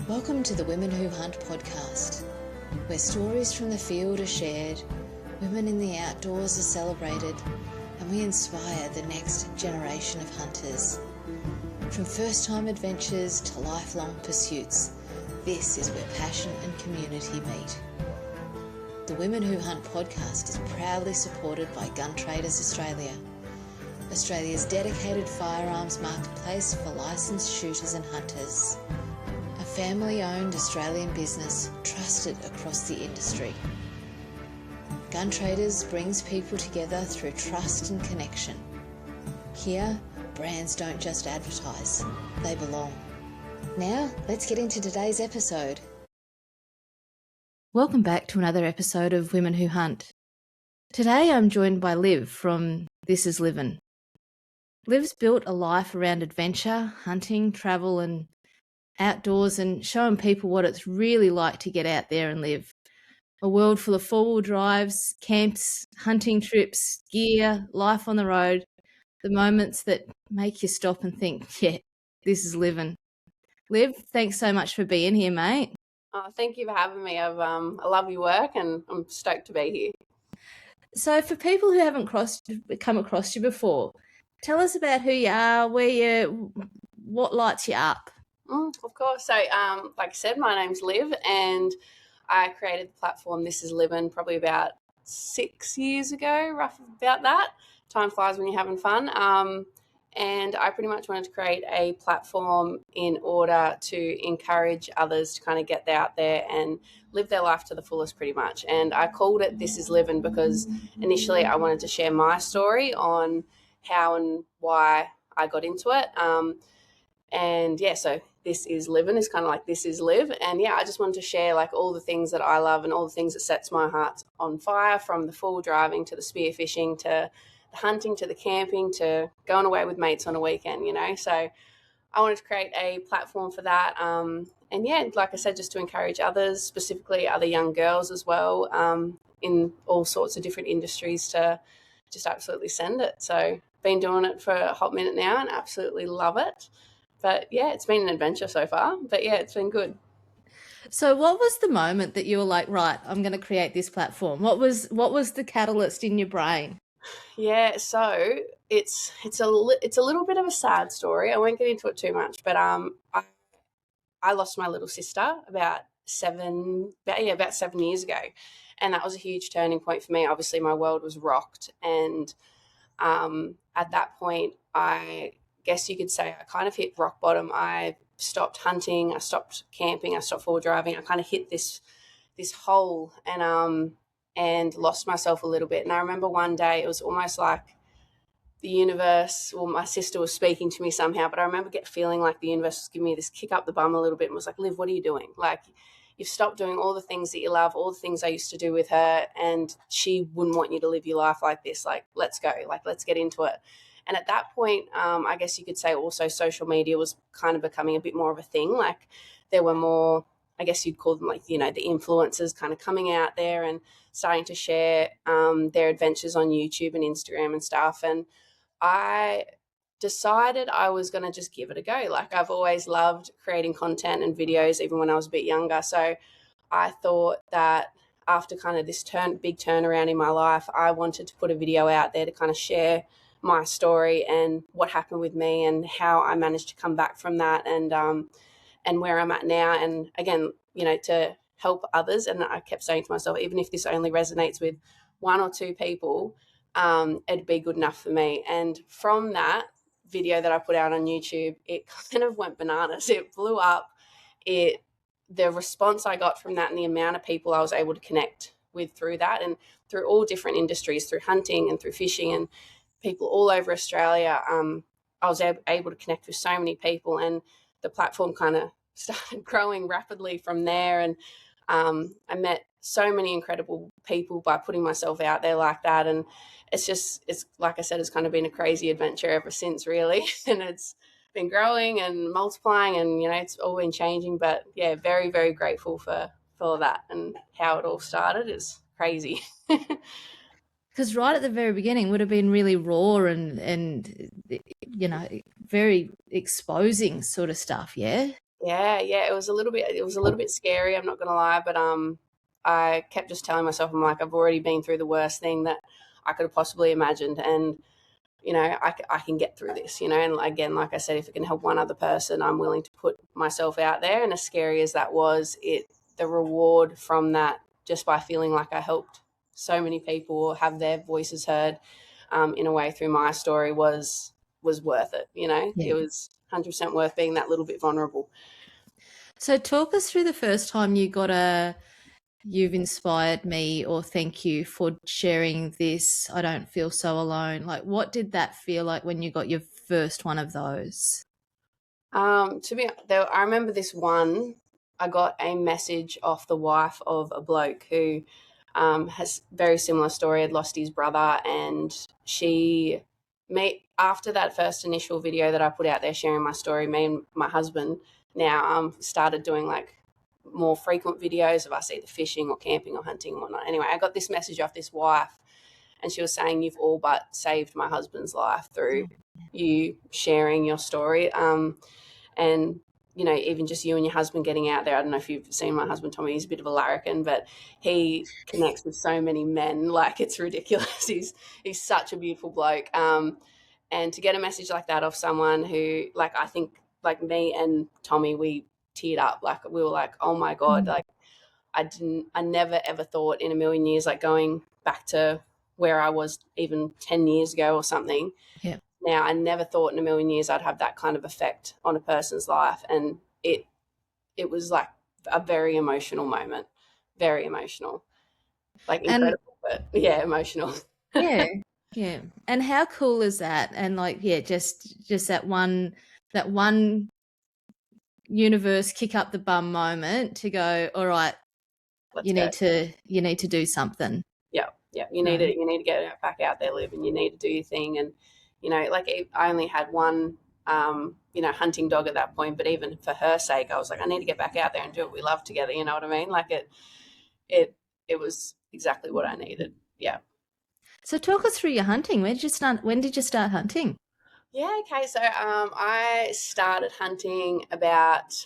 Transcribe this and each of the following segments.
Welcome to the Women Who Hunt podcast, where stories from the field are shared, women in the outdoors are celebrated, and we inspire the next generation of hunters. From first-time adventures to lifelong pursuits, this is where passion and community meet. The Women Who Hunt podcast is proudly supported by Gun Traders Australia, Australia's dedicated firearms marketplace for licensed shooters and hunters. A family-owned Australian business trusted across the industry. Gun Traders brings people together through trust and connection. Here, brands don't just advertise, they belong. Now, let's get into today's episode. Welcome back to another episode of Women Who Hunt. Today I'm joined by Liv from This Is Livin. Liv's built a life around adventure, hunting, travel and outdoors and showing people what it's really like to get out there and live. A world full of four-wheel drives, camps, hunting trips, gear, life on the road, the moments that make you stop and think, yeah, this is living. Liv, thanks so much for being here, mate. Oh, thank you for having me. I love your work and I'm stoked to be here. So for people who haven't come across you before, tell us about who you are, what lights you up. Of course. So, like I said, my name's Liv and I created the platform This Is Livin probably about 6 years ago, rough about that. Time flies when you're having fun. And I pretty much wanted to create a platform in order to encourage others to kind of get out there and live their life to the fullest pretty much. And I called it This Is Livin because initially I wanted to share my story on how and why I got into it. So This Is Livin is kind of like This Is Live. And I just wanted to share like all the things that I love and all the things that sets my heart on fire, from the full driving to the spear fishing to the hunting to the camping to going away with mates on a weekend, So I wanted to create a platform for that. Like I said, just to encourage others, specifically other young girls as well, in all sorts of different industries to just absolutely send it. So been doing it for a hot minute now and absolutely love it. But it's been an adventure so far. But it's been good. So what was the moment that you were like, right, I'm going to create this platform? What was the catalyst in your brain? Yeah, so it's a little bit of a sad story. I won't get into it too much, but I lost my little sister about 7 years ago, and that was a huge turning point for me. Obviously, my world was rocked, and at that point, I guess you could say I kind of hit rock bottom. I stopped hunting, I stopped camping, I stopped four driving. I kind of hit this hole and lost myself a little bit. And I remember one day it was almost like the universe, or my sister was speaking to me somehow, but I remember feeling like the universe was giving me this kick up the bum a little bit and was like, Liv, what are you doing? Like, you've stopped doing all the things that you love, all the things I used to do with her, and she wouldn't want you to live your life like this. Like, let's go. Like, let's get into it. And at that point, I guess you could say also social media was kind of becoming a bit more of a thing. Like, there were more, I guess you'd call them like, the influencers kind of coming out there and starting to share their adventures on YouTube and Instagram and stuff. And I decided I was going to just give it a go. Like, I've always loved creating content and videos, even when I was a bit younger. So I thought that after kind of this big turnaround in my life, I wanted to put a video out there to kind of share my story and what happened with me and how I managed to come back from that and where I'm at now. And again, to help others. And I kept saying to myself, even if this only resonates with one or two people, it'd be good enough for me. And from that video that I put out on YouTube, it kind of went bananas. It blew up. The response I got from that and the amount of people I was able to connect with through that, and through all different industries, through hunting and through fishing and people all over Australia, I was able to connect with so many people, and the platform kind of started growing rapidly from there. And I met so many incredible people by putting myself out there like that. And it's like I said, it's kind of been a crazy adventure ever since, really. And it's been growing and multiplying, and it's all been changing. But very, very grateful for that, and how it all started is crazy. Because right at the very beginning would have been really raw and very exposing sort of stuff, yeah? Yeah, it was a little bit scary, I'm not gonna lie, but I kept just telling myself, I'm like, I've already been through the worst thing that I could have possibly imagined, and I can get through this, and again, like I said, if it can help one other person, I'm willing to put myself out there. And as scary as that was, the reward from that, just by feeling like I helped so many people have their voices heard, in a way through my story, was worth it. Yeah. It was 100% worth being that little bit vulnerable. So talk us through the first time you got a "You've inspired me," or "Thank you for sharing this. I don't feel so alone." Like, what did that feel like when you got your first one of those? I remember this one. I got a message off the wife of a bloke who has very similar story. Had lost his brother, and after that first initial video that I put out there sharing my story, me and my husband now started doing like more frequent videos of us either fishing or camping or hunting and whatnot. Anyway, I got this message off this wife, and she was saying, "You've all but saved my husband's life through you sharing your story." And even just you and your husband getting out there. I don't know if you've seen my husband Tommy. He's a bit of a larrikin, but he connects with so many men, like it's ridiculous. He's such a beautiful bloke, and to get a message like that off someone who, like, I think like me and Tommy, we teared up. Like, we were like, oh my god, like I never ever thought in a million years, like going back to where I was even 10 years ago or something. Yeah. Now, I never thought in a million years I'd have that kind of effect on a person's life. And it was like a very emotional moment, very emotional, like And incredible, but yeah, emotional. yeah, yeah. And how cool is that? And like, yeah, just that one universe kick up the bum moment to go, all right, Let's you go. need to do something. Yeah. You need Right. to get back out there, live, and you need to do your thing. And like I only had one, hunting dog at that point, but even for her sake, I was like, I need to get back out there and do what we love together. You know what I mean? Like it, it was exactly what I needed. Yeah. So talk us through your hunting. When did you start hunting? Yeah, okay. So I started hunting about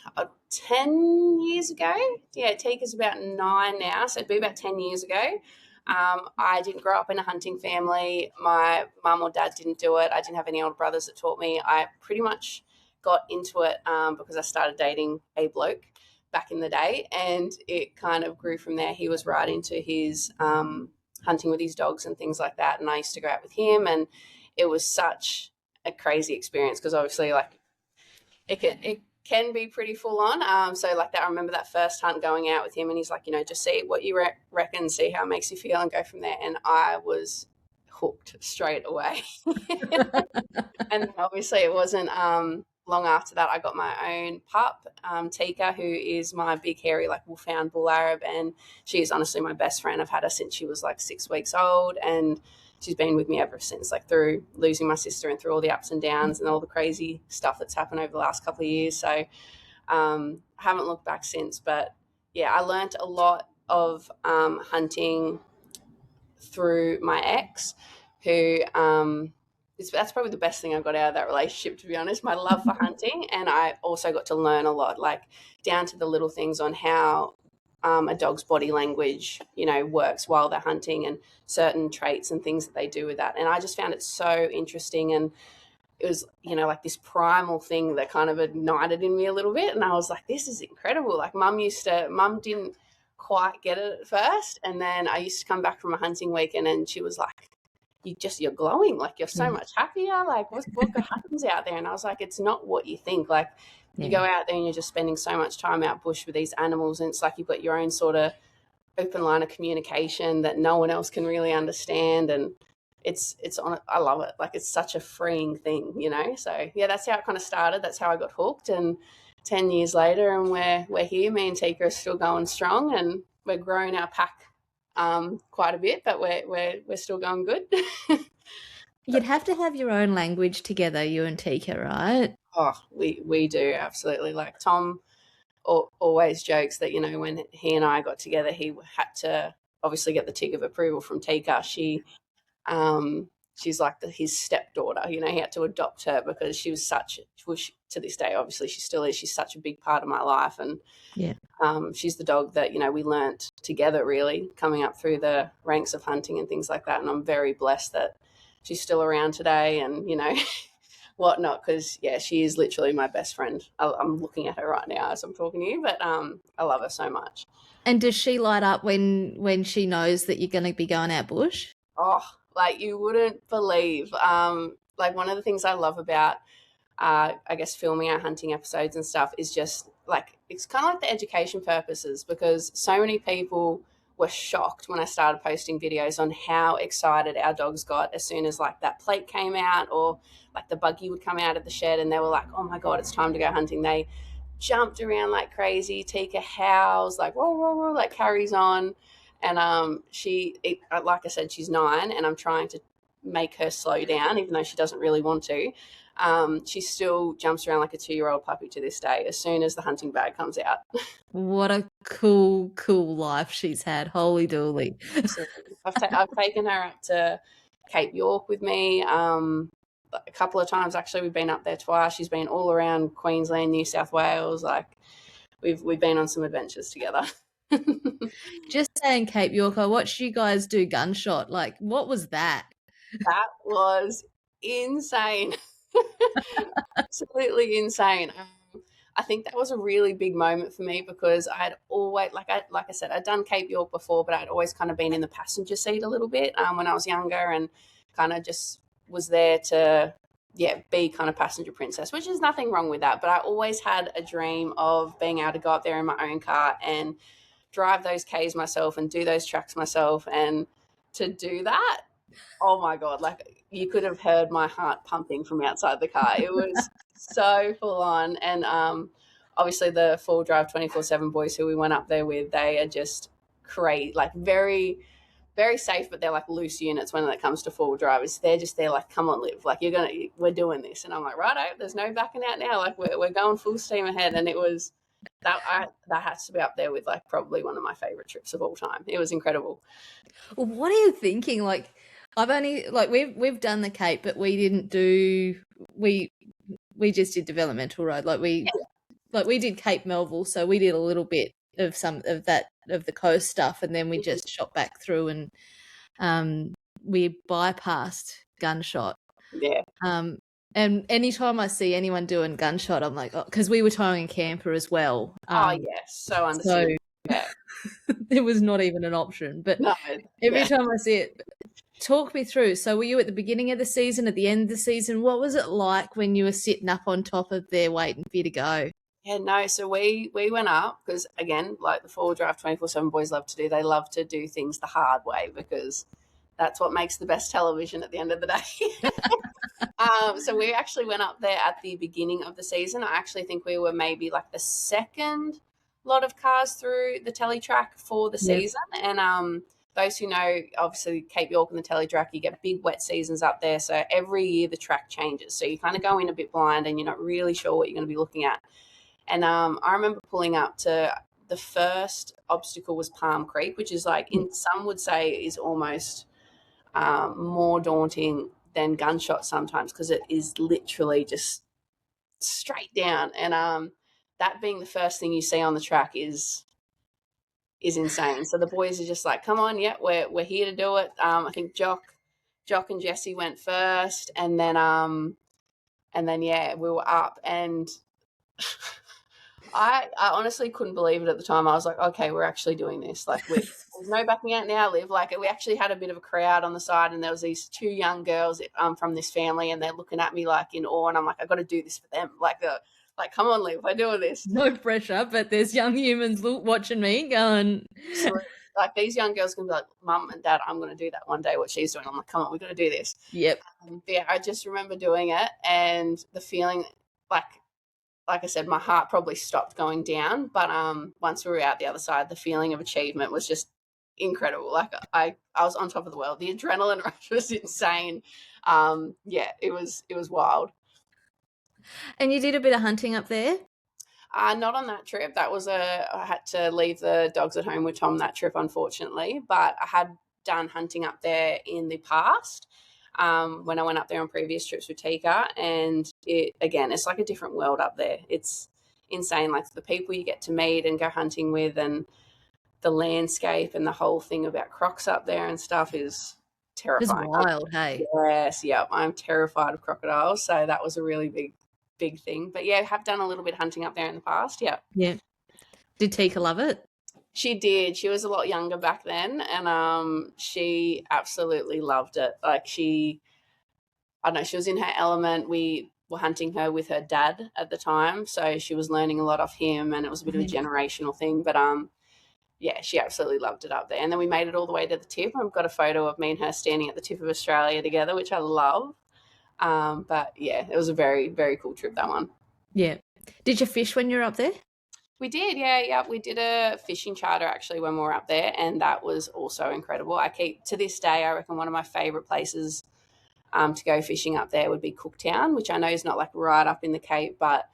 10 years ago. Yeah, Tikka's about 9 now, so it'd be about 10 years ago. I didn't grow up in a hunting family. My mum or dad didn't do it. I didn't have any older brothers that taught me. I pretty much got into it because I started dating a bloke back in the day, and it kind of grew from there. He was right into his hunting with his dogs and things like that, and I used to go out with him, and it was such a crazy experience because obviously, like, it can be pretty full on. So like that, I remember that first hunt going out with him, and he's like, just see what you reckon, see how it makes you feel, and go from there. And I was hooked straight away. And obviously, it wasn't long after that I got my own pup, Tikka, who is my big hairy like wolfhound bull Arab, and she is honestly my best friend. I've had her since she was like 6 weeks old, and she's been with me ever since, like through losing my sister and through all the ups and downs and all the crazy stuff that's happened over the last couple of years. So I haven't looked back since. But yeah, I learnt a lot of hunting through my ex, who that's probably the best thing I got out of that relationship, to be honest, my love for hunting. And I also got to learn a lot, like down to the little things on how a dog's body language, works while they're hunting, and certain traits and things that they do with that. And I just found it so interesting. And it was, like this primal thing that kind of ignited in me a little bit. And I was like, this is incredible. Like mum didn't quite get it at first. And then I used to come back from a hunting weekend, and she was like, you're glowing, like you're so much happier, like what happens out there? And I was like, it's not what you think. Like you go out there and you're just spending so much time out bush with these animals, and it's like you've got your own sort of open line of communication that no one else can really understand. And I love it. Like it's such a freeing thing, so yeah, that's how it kind of started. That's how I got hooked. And 10 years later, and we're here. Me and Tikka are still going strong, and we're growing our pack quite a bit, but we're still going good. You'd have to have your own language together, you and Tikka, right? Oh, we do, absolutely. Like Tom always jokes that when he and I got together, he had to obviously get the tick of approval from Tikka. She she's like his stepdaughter. You know, he had to adopt her because she was to this day, obviously she still is. She's such a big part of my life, and Yeah. she's the dog that, you know, we learnt together really coming up through the ranks of hunting and things like that. And I'm very blessed that she's still around today and, you know, whatnot, because, yeah, she is literally my best friend. I'm looking at her right now as I'm talking to you, but I love her so much. And does she light up when she knows that you're going to be going out bush? Oh, like you wouldn't believe. Like one of the things I love about I guess filming our hunting episodes and stuff is just like it's kind of like the education purposes, because so many people were shocked when I started posting videos on how excited our dogs got as soon as like that plate came out or like the buggy would come out of the shed, and they were like, oh my God, it's time to go hunting. They jumped around like crazy. Tikka howls like whoa, whoa, whoa, like carries on. And like I said, she's 9 and I'm trying to make her slow down even though she doesn't really want to. She still jumps around like a 2-year-old puppy to this day as soon as the hunting bag comes out. What a cool life she's had. Holy dooly. I've taken her up to Cape York with me a couple of times. Actually, we've been up there twice. She's been all around Queensland, New South Wales. Like we've been on some adventures together. Just saying Cape York, I watched you guys do Gunshot. Like, what was that? That was insane. Absolutely insane. I think that was a really big moment for me because I had always, like I said, I'd done Cape York before, but I'd always kind of been in the passenger seat a little bit when I was younger, and kind of just was there to, be kind of passenger princess, which is nothing wrong with that. But I always had a dream of being able to go up there in my own car and drive those Ks myself and do those tracks myself. And to do that, oh my God, like you could have heard my heart pumping from outside the car. It was so full on. And obviously the full drive 24/7 boys who we went up there with, they are just crazy, like very, very safe, but they're like loose units when it comes to full drivers. They're just there like, come on, Liv, like we're doing this. And I'm like, righto, there's no backing out now. Like we're going full steam ahead. And it was, that has to be up there with like probably one of my favorite trips of all time. It was incredible. Well, what are you thinking? Like, I've only we've done the Cape, but we didn't do we just did developmental road. Like we did Cape Melville, so we did a little bit of some of that of the coast stuff, and then we just shot back through and we bypassed Gunshot. Yeah. And anytime I see anyone doing Gunshot, I'm like, oh, because we were towing a camper as well. Oh yes, so understandable. Yeah. It was not even an option. But no, every time I see it, talk me through. So were you at the beginning of the season, at the end of the season? What was it like when you were sitting up on top of there waiting for you to go? Yeah, no, so we went up because, again, like the full drive 24/7 boys love to do, they love to do things the hard way because that's what makes the best television at the end of the day. So we actually went up there at the beginning of the season. I actually think we were maybe like the second lot of cars through the telly track for the season. And those who know, obviously, Cape York and the telly track, you get big wet seasons up there. So every year the track changes. So you kind of go in a bit blind and you're not really sure what you're going to be looking at. And I remember pulling up to the first obstacle was Palm Creek, which is like, some would say is almost more daunting than Gunshot sometimes because it is literally just straight down. And that being the first thing you see on the track is insane. So the boys are just like, come on, yeah, we're here to do it. I think Jock and Jesse went first, and then yeah, we were up, and I honestly couldn't believe it at the time. I was like, okay, we're actually doing this. Like, there's no backing out now, Liv. Like, we actually had a bit of a crowd on the side, and there was these 2 young girls from this family, and they're looking at me like in awe, and I'm like, I got to do this for them. Like, come on, Liv, we're doing this. No pressure, but there's young humans watching me going. Like, these young girls can be like, Mum and Dad, I'm going to do that one day, what she's doing. I'm like, come on, we've got to do this. Yep. Yeah, I just remember doing it, and the feeling, like I said, my heart probably stopped going down. But once we were out the other side, the feeling of achievement was just incredible. Like I was on top of the world. The adrenaline rush was insane. Yeah, it was wild. And you did a bit of hunting up there? Not on that trip. That was I had to leave the dogs at home with Tom that trip, unfortunately. But I had done hunting up there in the past. when I went up there on previous trips with Tikka, and it's like a different world up there. It's insane, like the people you get to meet and go hunting with, and the landscape and the whole thing about crocs up there and stuff is It's terrifying. wild, hey? Yes, yeah, I'm terrified of crocodiles, so that was a really big thing. But yeah, I have done a little bit of hunting up there in the past. Yeah. Did Tikka love it? She did. She was a lot younger back then, and she absolutely loved it. Like I don't know, she was in her element. We were hunting her with her dad at the time, so she was learning a lot off him, and it was a bit of a generational thing. But yeah, she absolutely loved it up there. And then we made it all the way to the tip. I've got a photo of me and her standing at the tip of Australia together, which I love. But yeah, it was a very, very cool trip, that one. Yeah. Did you fish when you were up there? We did, yeah. We did a fishing charter actually when we were up there, and that was also incredible. To this day, I reckon one of my favourite places to go fishing up there would be Cooktown, which I know is not like right up in the Cape, but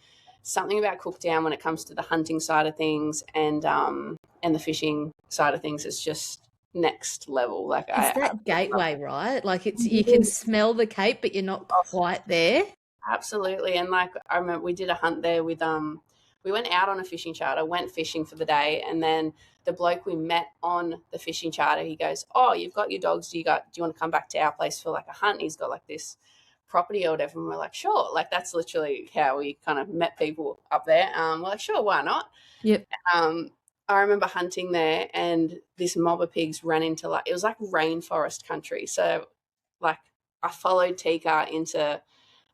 something about Cooktown when it comes to the hunting side of things and the fishing side of things is just next level. Like it's that gateway, right? Like you can smell the Cape, but you're not quite there. Absolutely. And like I remember we did a hunt there with we went out on a fishing charter, went fishing for the day, and then the bloke we met on the fishing charter, he goes, "Oh, you've got your dogs. Do you want to come back to our place for like a hunt?" He's got like this property or whatever, and we're like, "Sure." Like that's literally how we kind of met people up there. We're like, "Sure, why not?" Yep. I remember hunting there, and this mob of pigs ran into it was like rainforest country. So like I followed Tikka into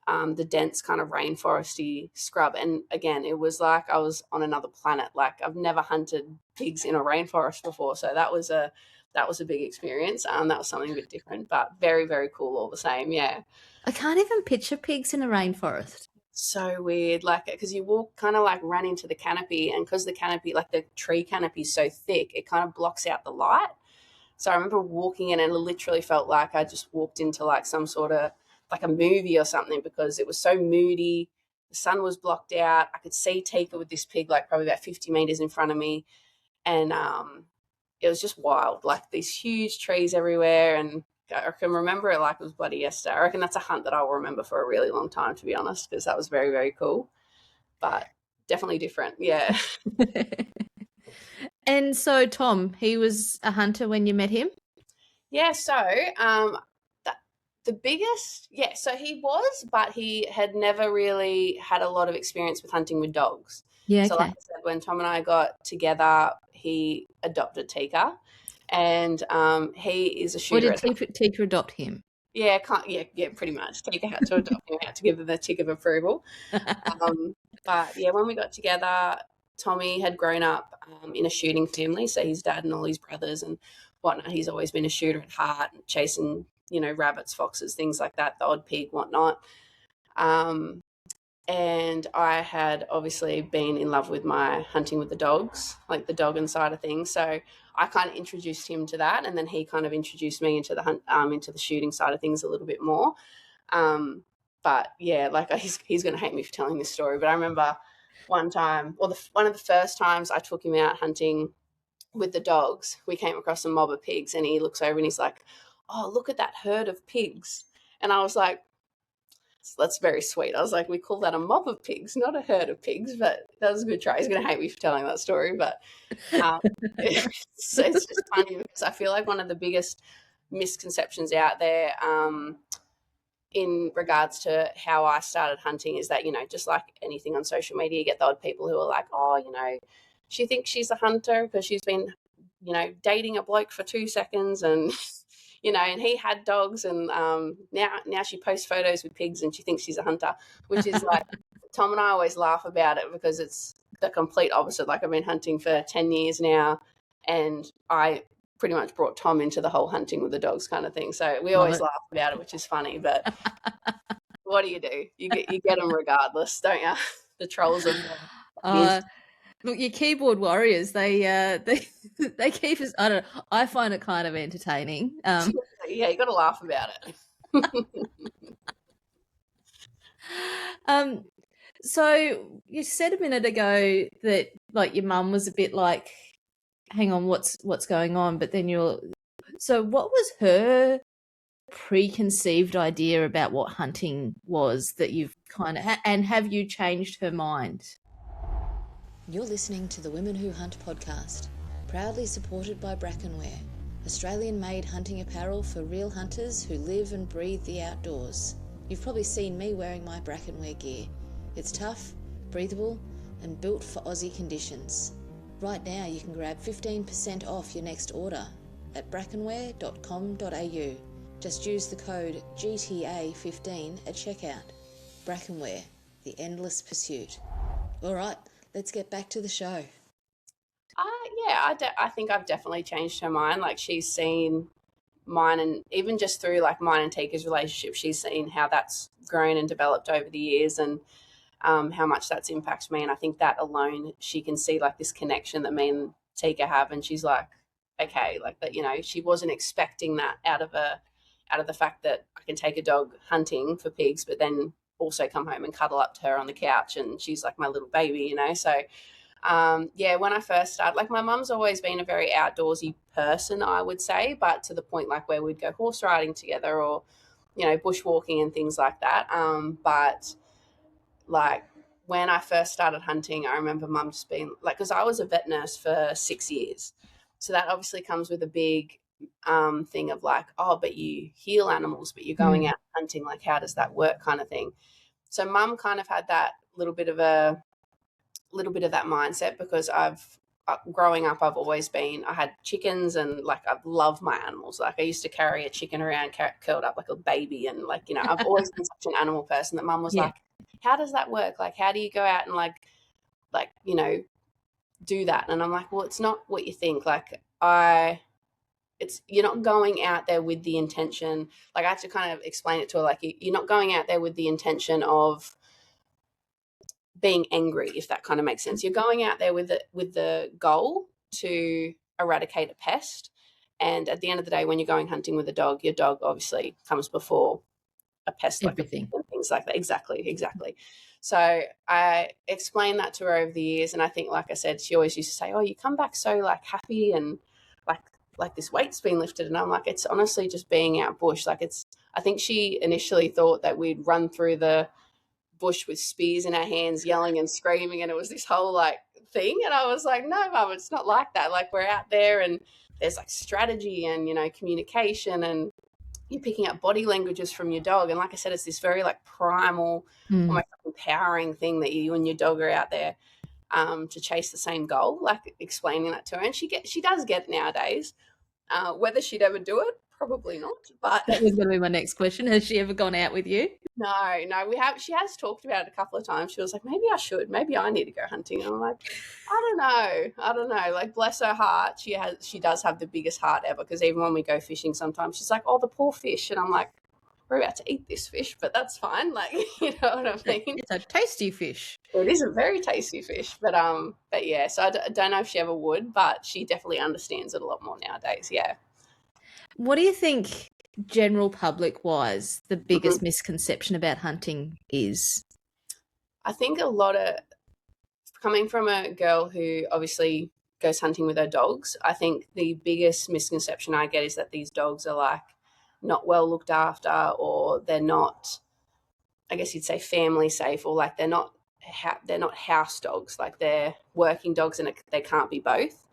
the dense kind of rainforesty scrub, and again it was like I was on another planet. Like I've never hunted pigs in a rainforest before, so that was a big experience. That was something a bit different, but very, very cool all the same. Yeah, I can't even picture pigs in a rainforest. So weird, like because you walk kind of like run into the canopy, and because the canopy, like the tree canopy is so thick, it kind of blocks out the light. So I remember walking in and it literally felt like I just walked into like some sort of like a movie or something, because it was so moody. The sun was blocked out. I could see Tikka with this pig like probably about 50 meters in front of me. And it was just wild, like these huge trees everywhere. And I can remember it like it was bloody yesterday. I reckon that's a hunt that I will remember for a really long time, to be honest, because that was very, very cool. But definitely different, yeah. And so Tom, he was a hunter when you met him? Yeah, so the biggest, so he was, but he had never really had a lot of experience with hunting with dogs. Yeah, so okay. Like I said, when Tom and I got together, he adopted Tikka, and he is a shooter. Or did Tikka adopt him? Yeah, pretty much. Tikka had to adopt him, had to give the tick of approval. But yeah, when we got together, Tommy had grown up in a shooting family, so his dad and all his brothers and whatnot. He's always been a shooter at heart, chasing, rabbits, foxes, things like that, the odd pig, whatnot. And I had obviously been in love with my hunting with the dogs, like the dog and side of things. So I kind of introduced him to that, and then he kind of introduced me into the into the shooting side of things a little bit more. But yeah, like he's going to hate me for telling this story, but I remember one time, one of the first times I took him out hunting with the dogs, we came across a mob of pigs, and he looks over and he's like, "Oh, look at that herd of pigs." And I was like, "That's very sweet." I was like, "We call that a mob of pigs, not a herd of pigs," but that was a good try. He's going to hate me for telling that story, but it's just funny because I feel like one of the biggest misconceptions out there in regards to how I started hunting is that, just like anything on social media, you get the odd people who are like, "Oh, she thinks she's a hunter because she's been, dating a bloke for 2 seconds and, and he had dogs, and now she posts photos with pigs and she thinks she's a hunter," which is like, Tom and I always laugh about it because it's the complete opposite. Like I've been hunting for 10 years now, and I pretty much brought Tom into the whole hunting with the dogs kind of thing. So we always laugh about it, which is funny, but what do? You get them regardless, don't you? The trolls are look, your keyboard warriors, they keep us, I don't know, I find it kind of entertaining. Yeah, you got to laugh about it. So you said a minute ago that like your mum was a bit like, hang on, what's going on? But then so what was her preconceived idea about what hunting was that you've kind of, and have you changed her mind? You're listening to the Women Who Hunt podcast, proudly supported by Brackenwear, Australian-made hunting apparel for real hunters who live and breathe the outdoors. You've probably seen me wearing my Brackenwear gear. It's tough, breathable, and built for Aussie conditions. Right now you can grab 15% off your next order at brackenwear.com.au. Just use the code GTA15 at checkout. Brackenwear, the endless pursuit. All right, let's get back to the show. I think I've definitely changed her mind. Like, she's seen mine, and even just through like mine and Tikka's relationship, she's seen how that's grown and developed over the years, and how much that's impacted me. And I think that alone, she can see like this connection that me and Tikka have, and she's like, okay, like that, she wasn't expecting that out of the fact that I can take a dog hunting for pigs, but then also come home and cuddle up to her on the couch, and she's like my little baby, so when I first started, like, my mum's always been a very outdoorsy person, I would say, but to the point like where we'd go horse riding together, or bushwalking and things like that. But like, when I first started hunting, I remember mum just being like, because I was a vet nurse for 6 years, so that obviously comes with a big thing of like, oh, but you heal animals, but you're going out hunting, like, how does that work, kind of thing. So mum kind of had that little bit of that mindset, because growing up, I've always been, I had chickens, and like, I love my animals. Like, I used to carry a chicken around curled up like a baby, and like, I've always been such an animal person that mum was like, how does that work? Like, how do you go out and like do that? And I'm like, well, it's not what you think. Like, you're not going out there with the intention, like, I had to kind of explain it to her, like, you're not going out there with the intention of being angry, if that kind of makes sense. You're going out there with the goal to eradicate a pest, and at the end of the day, when you're going hunting with a dog, your dog obviously comes before a pest, everything, like things like that. Exactly. So I explained that to her over the years, and I think, like I said, she always used to say, oh, you come back so like happy, and like this weight's been lifted. And I'm like, it's honestly just being out bush. Like, I think she initially thought that we'd run through the bush with spears in our hands, yelling and screaming, and it was this whole like thing. And I was like, no, Mum, it's not like that. Like, we're out there, and there's like strategy and communication, and you're picking up body languages from your dog. And like I said, it's this very like primal, almost empowering thing that you and your dog are out there to chase the same goal. Like, explaining that to her, and she does get it nowadays. Whether she'd ever do it, probably not. But that was going to be my next question. Has she ever gone out with you? No, she has talked about it a couple of times. She was like, maybe I should, maybe I need to go hunting. And I'm like, I don't know. Like, bless her heart, she does have the biggest heart ever, because even when we go fishing, sometimes she's like, oh, the poor fish. And I'm like, we're about to eat this fish, but that's fine. Like, you know what I mean? It's a tasty fish. It is a very tasty fish, but yeah, so I don't know if she ever would, but she definitely understands it a lot more nowadays. Yeah. What do you think, general public wise, the biggest misconception about hunting is? I think a lot of, coming from a girl who obviously goes hunting with her dogs, I think the biggest misconception I get is that these dogs are like not well looked after, or they're not, I guess you'd say, family safe, or like they're not house dogs, like they're working dogs, and they can't be both.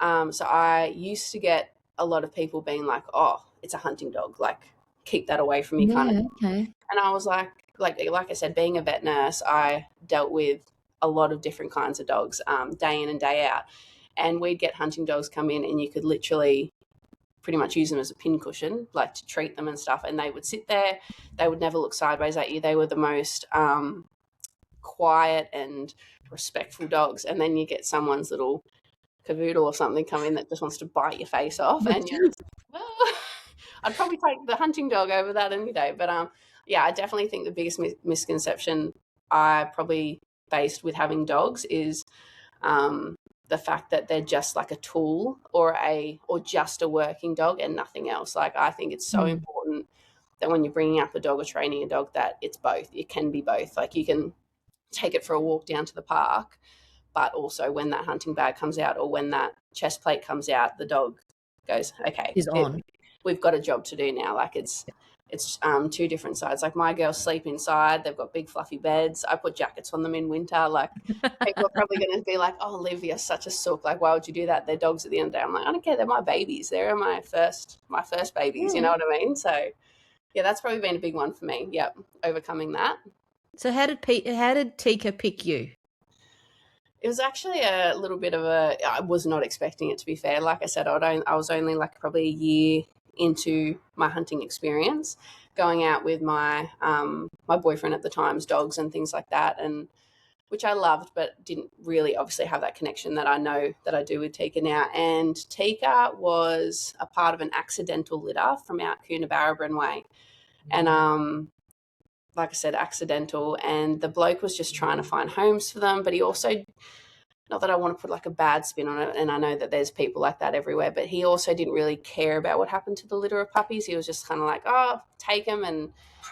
So I used to get a lot of people being like, oh, it's a hunting dog, like, keep that away from me, kind of. Okay. And I was like I said, being a vet nurse, I dealt with a lot of different kinds of dogs, day in and day out. And we'd get hunting dogs come in, and you could literally pretty much use them as a pincushion, like, to treat them and stuff. And they would sit there. They would never look sideways at you. They were the most quiet and respectful dogs. And then you get someone's little cavoodle or something come in that just wants to bite your face off, and you're well, I'd probably take the hunting dog over that any day. But I definitely think the biggest misconception I probably faced with having dogs is the fact that they're just like a tool, or just a working dog and nothing else. Like, I think it's so important that when you're bringing up a dog or training a dog, that it's both. It can be both. Like, you can take it for a walk down to the park, but also when that hunting bag comes out, or when that chest plate comes out, the dog goes, okay, is on. we've got a job to do now. Like it's two different sides. Like my girls sleep inside. They've got big fluffy beds. I put jackets on them in winter. Like people are probably going to be like, oh, Liv, you're such a sook. Like, why would you do that? They're dogs at the end of the day. I'm like, I don't care. They're my babies. They're my first babies. You know what I mean? So yeah, that's probably been a big one for me. Yep. Overcoming that. So how did Tikka pick you? It was actually a little bit of I was not expecting it, to be fair. Like I said, I was only like probably a year into my hunting experience, going out with my my boyfriend at the time's dogs and things like that, and which I loved, but didn't really obviously have that connection that I know that I do with Tikka now. And Tikka was a part of an accidental litter from out Coonabarabran way. And like I said, accidental, and the bloke was just trying to find homes for them, but he also, not that I want to put like a bad spin on it, and I know that there's people like that everywhere, but he also didn't really care about what happened to the litter of puppies. He was just kind of like, oh, take them, and,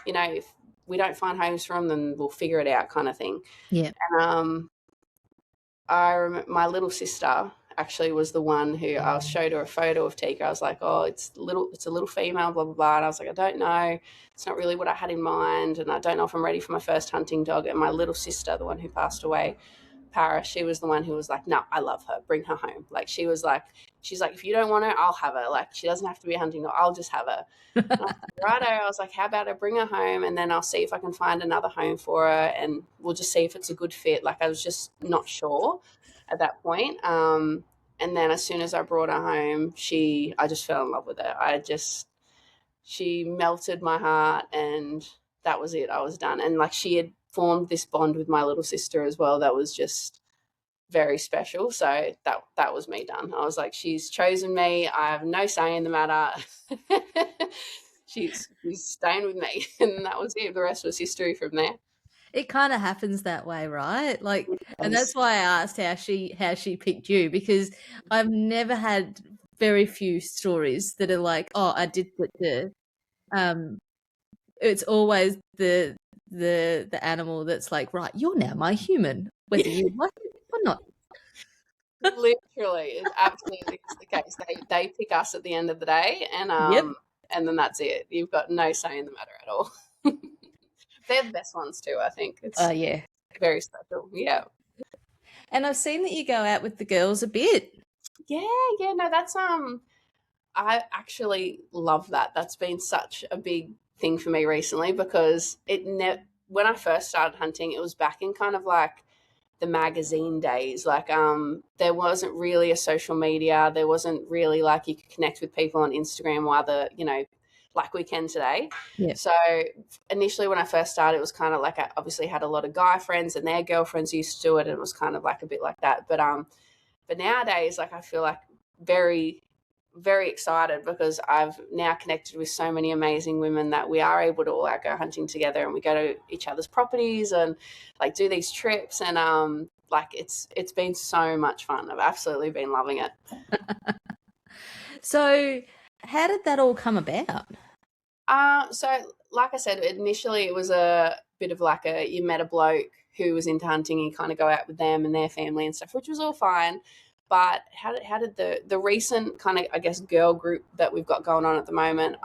you know, if we don't find homes for them, then we'll figure it out, kind of thing. Yeah. And I remember my little sister actually was the one who I showed her a photo of Tikka. I was like, oh, it's a little female, blah, blah, blah. And I was like, I don't know. It's not really what I had in mind. And I don't know if I'm ready for my first hunting dog. And my little sister, the one who passed away, Paris, she was the one who was like, no, I love her. Bring her home. Like, she's like, if you don't want her, I'll have her. Like, she doesn't have to be a hunting dog. I'll just have her. And I was like, righto. I was like, how about I bring her home, and then I'll see if I can find another home for her, and we'll just see if it's a good fit. Like, I was just not sure at that point. And then as soon as I brought her home, I just fell in love with her. She melted my heart, and that was it. I was done. And like, she had formed this bond with my little sister as well that was just very special. So that was me done. I was like, she's chosen me. I have no say in the matter. she's staying with me. And that was it. The rest was history from there. It kind of happens that way, right? Like, and that's why I asked how she picked you, because I've never had very few stories that are like, oh, I did put it's always the animal that's like, right, you're now my human, whether you like it or not. Literally, it absolutely is the case. They pick us at the end of the day, and and then that's it. You've got no say in the matter at all. They're the best ones too, I think. It's yeah, very special. Yeah. And I've seen that you go out with the girls a bit. Yeah, no, that's I actually love that. That's been such a big thing for me recently, because when I first started hunting, it was back in kind of like the magazine days. Like there wasn't really a social media. There wasn't really like you could connect with people on Instagram or other, you know, like we can today. Yeah. So initially when I first started, it was kind of like I obviously had a lot of guy friends and their girlfriends used to do it, and it was kind of like a bit like that. But nowadays, like, I feel like very, very excited, because I've now connected with so many amazing women that we are able to all go hunting together, and we go to each other's properties and like do these trips, and like it's been so much fun. I've absolutely been loving it. So how did that all come about? So like I said, initially it was a bit of like you met a bloke who was into hunting, and you kind of go out with them and their family and stuff, which was all fine. But how did the recent kind of, I guess, girl group that we've got going on at the moment,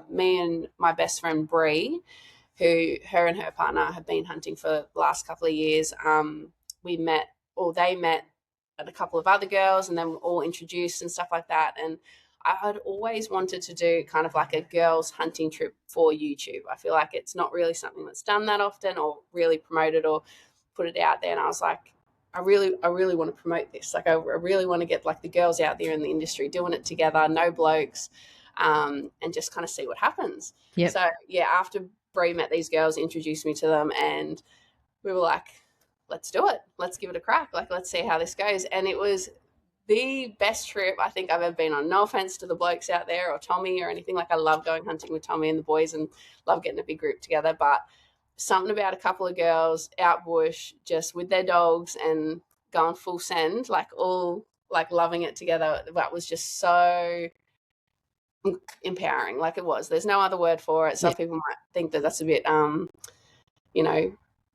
me and my best friend Bree, her and her partner have been hunting for the last couple of years. They met and a couple of other girls, and then we're all introduced and stuff like that. And I had always wanted to do kind of like a girls hunting trip for YouTube. I feel like it's not really something that's done that often or really promoted or put it out there. And I was like, I really want to promote this. Like, I really want to get like the girls out there in the industry doing it together, no blokes, and just kind of see what happens. Yep. So yeah, after Bree met these girls, introduced me to them, and we were like, let's do it. Let's give it a crack. Like, let's see how this goes. And it was the best trip I think I've ever been on. No offense to the blokes out there or Tommy or anything. Like, I love going hunting with Tommy and the boys and love getting a big group together. But something about a couple of girls out bush just with their dogs and going full send, like all like loving it together, that was just so empowering. Like, it was. There's no other word for it. Some people might think that that's a bit, you know,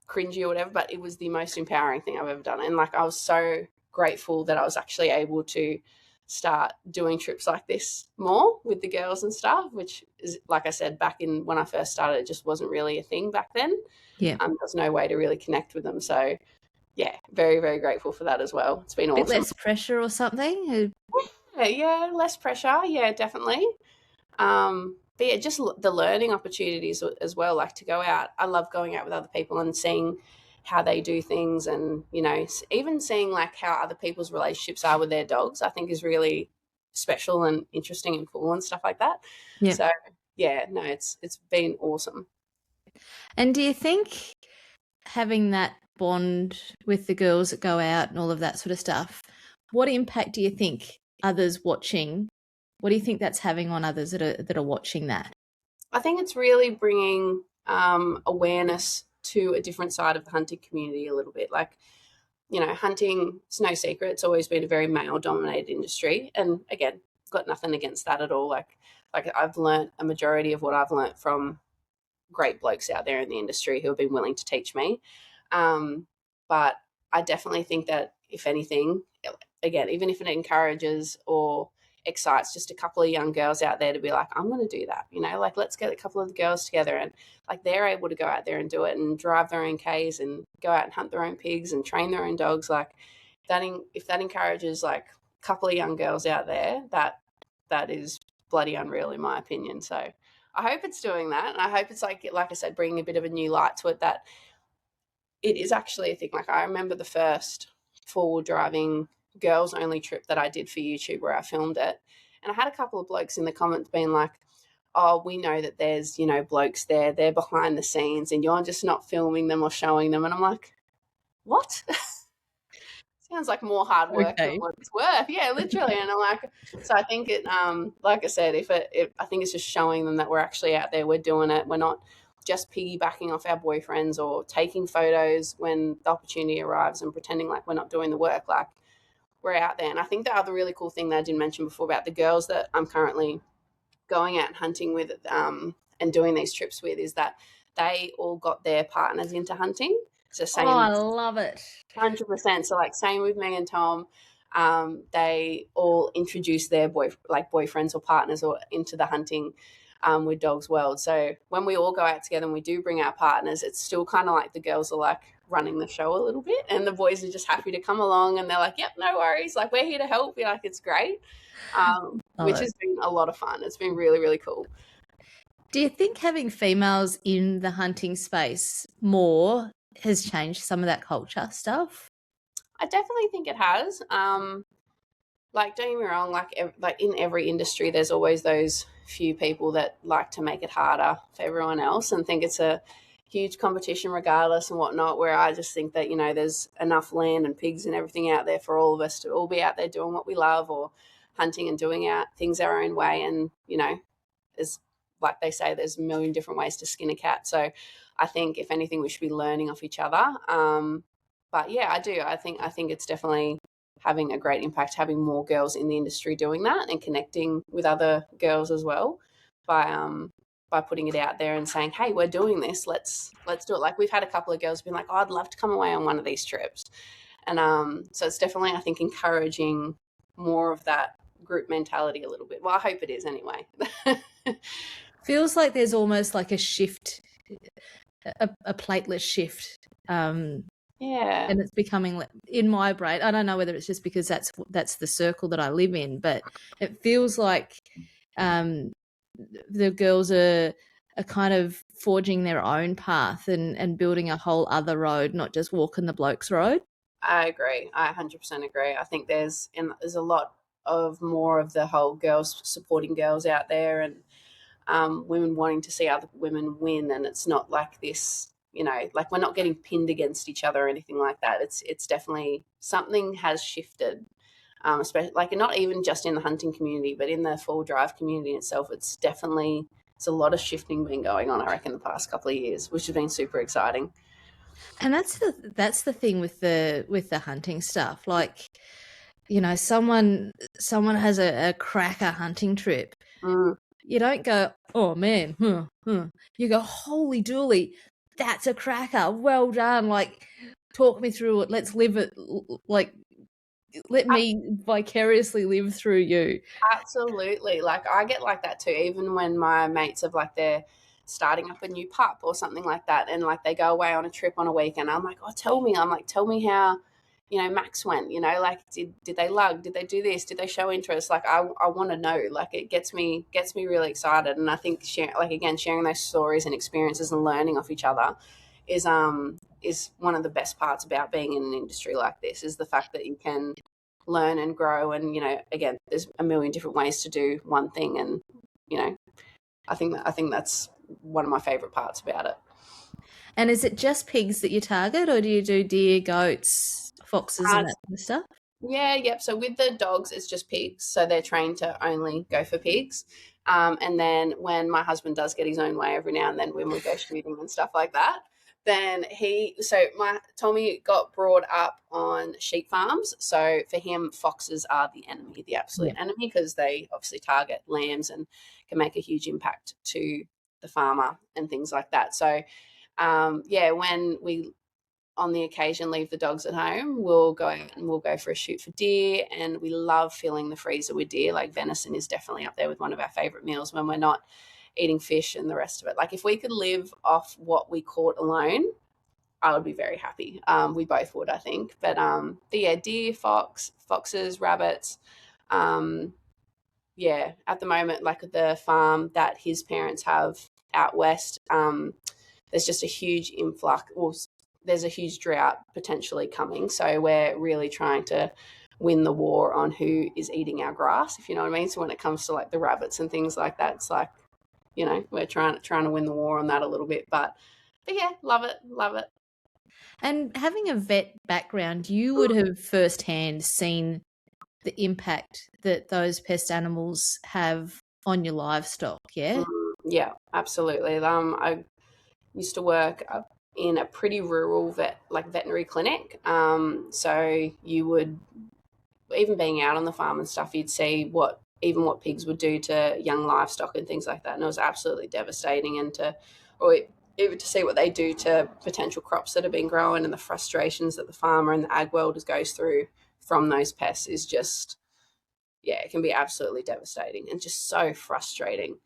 cringy or whatever, but it was the most empowering thing I've ever done. And like, I was so grateful that I was actually able to start doing trips like this more with the girls and stuff, which is, like I said, back in when I first started, it just wasn't really a thing back then. Yeah. There's no way to really connect with them. So yeah, very, very grateful for that as well. It's been Bit awesome. less pressure or something? Yeah, less pressure. Yeah, definitely. But yeah, just the learning opportunities as well, like to go out. I love going out with other people and seeing how they do things, and, you know, even seeing like how other people's relationships are with their dogs, I think is really special and interesting and cool and stuff like that. Yeah. So yeah, no, it's been awesome. And do you think having that bond with the girls that go out and all of that sort of stuff, what impact do you think others watching, what do you think that's having on others that are watching that? I think it's really bringing awareness to a different side of the hunting community a little bit. Like, you know, hunting, it's no secret, it's always been a very male dominated industry. And again, got nothing against that at all. Like I've learnt a majority of what I've learnt from great blokes out there in the industry who have been willing to teach me. But I definitely think that, if anything, again, even if it encourages or excites just a couple of young girls out there to be like, I'm going to do that, you know, like let's get a couple of the girls together, and like they're able to go out there and do it and drive their own Ks and go out and hunt their own pigs and train their own dogs. Like that, if that encourages like a couple of young girls out there, that is bloody unreal in my opinion. So I hope it's doing that, and I hope it's like I said, bringing a bit of a new light to it, that it is actually a thing. Like I remember the first four-wheel driving girls only trip that I did for YouTube where I filmed it, and I had a couple of blokes in the comments being like, oh, we know that there's, you know, blokes there, they're behind the scenes and you're just not filming them or showing them. And I'm like, what? Sounds like more hard work than what it's worth. Yeah, literally. And I'm like, so I think it, like I said, I think it's just showing them that we're actually out there, we're doing it, we're not just piggybacking off our boyfriends or taking photos when the opportunity arrives and pretending like we're not doing the work. Like, we're out there. And I think the other really cool thing that I didn't mention before about the girls that I'm currently going out and hunting with and doing these trips with is that they all got their partners into hunting. So same. Oh, I love it. 100%. So like same with me and Tom. They all introduced their boyfriends or partners or into the hunting with Dogs World. So when we all go out together and we do bring our partners, it's still kind of like the girls are like running the show a little bit, and the boys are just happy to come along, and they're like, yep, no worries, like we're here to help. You're like, it's great, which has been a lot of fun. It's been really, really cool. Do you think having females in the hunting space more has changed some of that culture stuff? I definitely think it has. Like, don't get me wrong, like in every industry, there's always those few people that like to make it harder for everyone else and think it's a huge competition regardless and whatnot, where I just think that, you know, there's enough land and pigs and everything out there for all of us to all be out there doing what we love or hunting and doing things our own way. And, you know, there's, like they say, there's a million different ways to skin a cat. So I think if anything, we should be learning off each other. But yeah, I do. I think it's definitely having a great impact, having more girls in the industry doing that and connecting with other girls as well by putting it out there and saying, hey, we're doing this, let's do it. Like we've had a couple of girls being like, oh, I'd love to come away on one of these trips. And so it's definitely, I think, encouraging more of that group mentality a little bit. Well, I hope it is anyway. Feels like there's almost like a shift, a platelet shift. Yeah. And it's becoming, in my brain, I don't know whether it's just because that's the circle that I live in, but it feels like the girls are kind of forging their own path and building a whole other road, not just walking the blokes' road. I agree. I 100% agree. I think there's a lot of more of the whole girls supporting girls out there, and women wanting to see other women win. And it's not like this, you know, like we're not getting pinned against each other or anything like that. It's definitely something has shifted, especially like not even just in the hunting community, but in the four-wheel drive community itself. It's a lot of shifting been going on, I reckon, the past couple of years, which has been super exciting. And that's the thing with the hunting stuff. Like, you know, someone has a cracker hunting trip. You don't go, oh man, you go, holy dooly, that's a cracker, well done, like talk me through it, let's live it, like let me vicariously live through you. Absolutely. Like I get like that too, even when my mates have like they're starting up a new pup or something like that, and like they go away on a trip on a weekend. I'm like, oh, tell me how, Max went, like did they lug? Did they do this? Did they show interest? Like I want to know. Like it gets me really excited. And I think sharing those stories and experiences and learning off each other is one of the best parts about being in an industry like this, is the fact that you can learn and grow. And again, there's a million different ways to do one thing, and I think that's one of my favorite parts about it. And is it just pigs that you target, or do you do deer, goats, foxes, and that kind of stuff? Yep. So with the dogs, it's just pigs. So they're trained to only go for pigs. And then when my husband does get his own way every now and then, when we go shooting and stuff like that, then my Tommy got brought up on sheep farms. So for him, foxes are the enemy, the absolute enemy, because they obviously target lambs and can make a huge impact to the farmer and things like that. So, when we on the occasion leave the dogs at home, we'll go out and we'll go for a shoot for deer, and we love filling the freezer with deer. Like venison is definitely up there with one of our favorite meals when we're not eating fish and the rest of it. Like if we could live off what we caught alone, I would be very happy. We both would, I think. But deer, foxes, rabbits. At the moment, like the farm that his parents have out west, there's just a huge influx, or there's a huge drought potentially coming. So we're really trying to win the war on who is eating our grass, if you know what I mean. So when it comes to like the rabbits and things like that, it's like, we're trying to win the war on that a little bit. But yeah, love it. And having a vet background, you would have firsthand seen the impact that those pest animals have on your livestock, yeah? Yeah, absolutely. I used to work in a pretty rural veterinary clinic. So you would, even being out on the farm and stuff, you'd see what pigs would do to young livestock and things like that. And it was absolutely devastating. Or even to see what they do to potential crops that have been growing, and the frustrations that the farmer and the ag world goes through from those pests is just, it can be absolutely devastating and just so frustrating.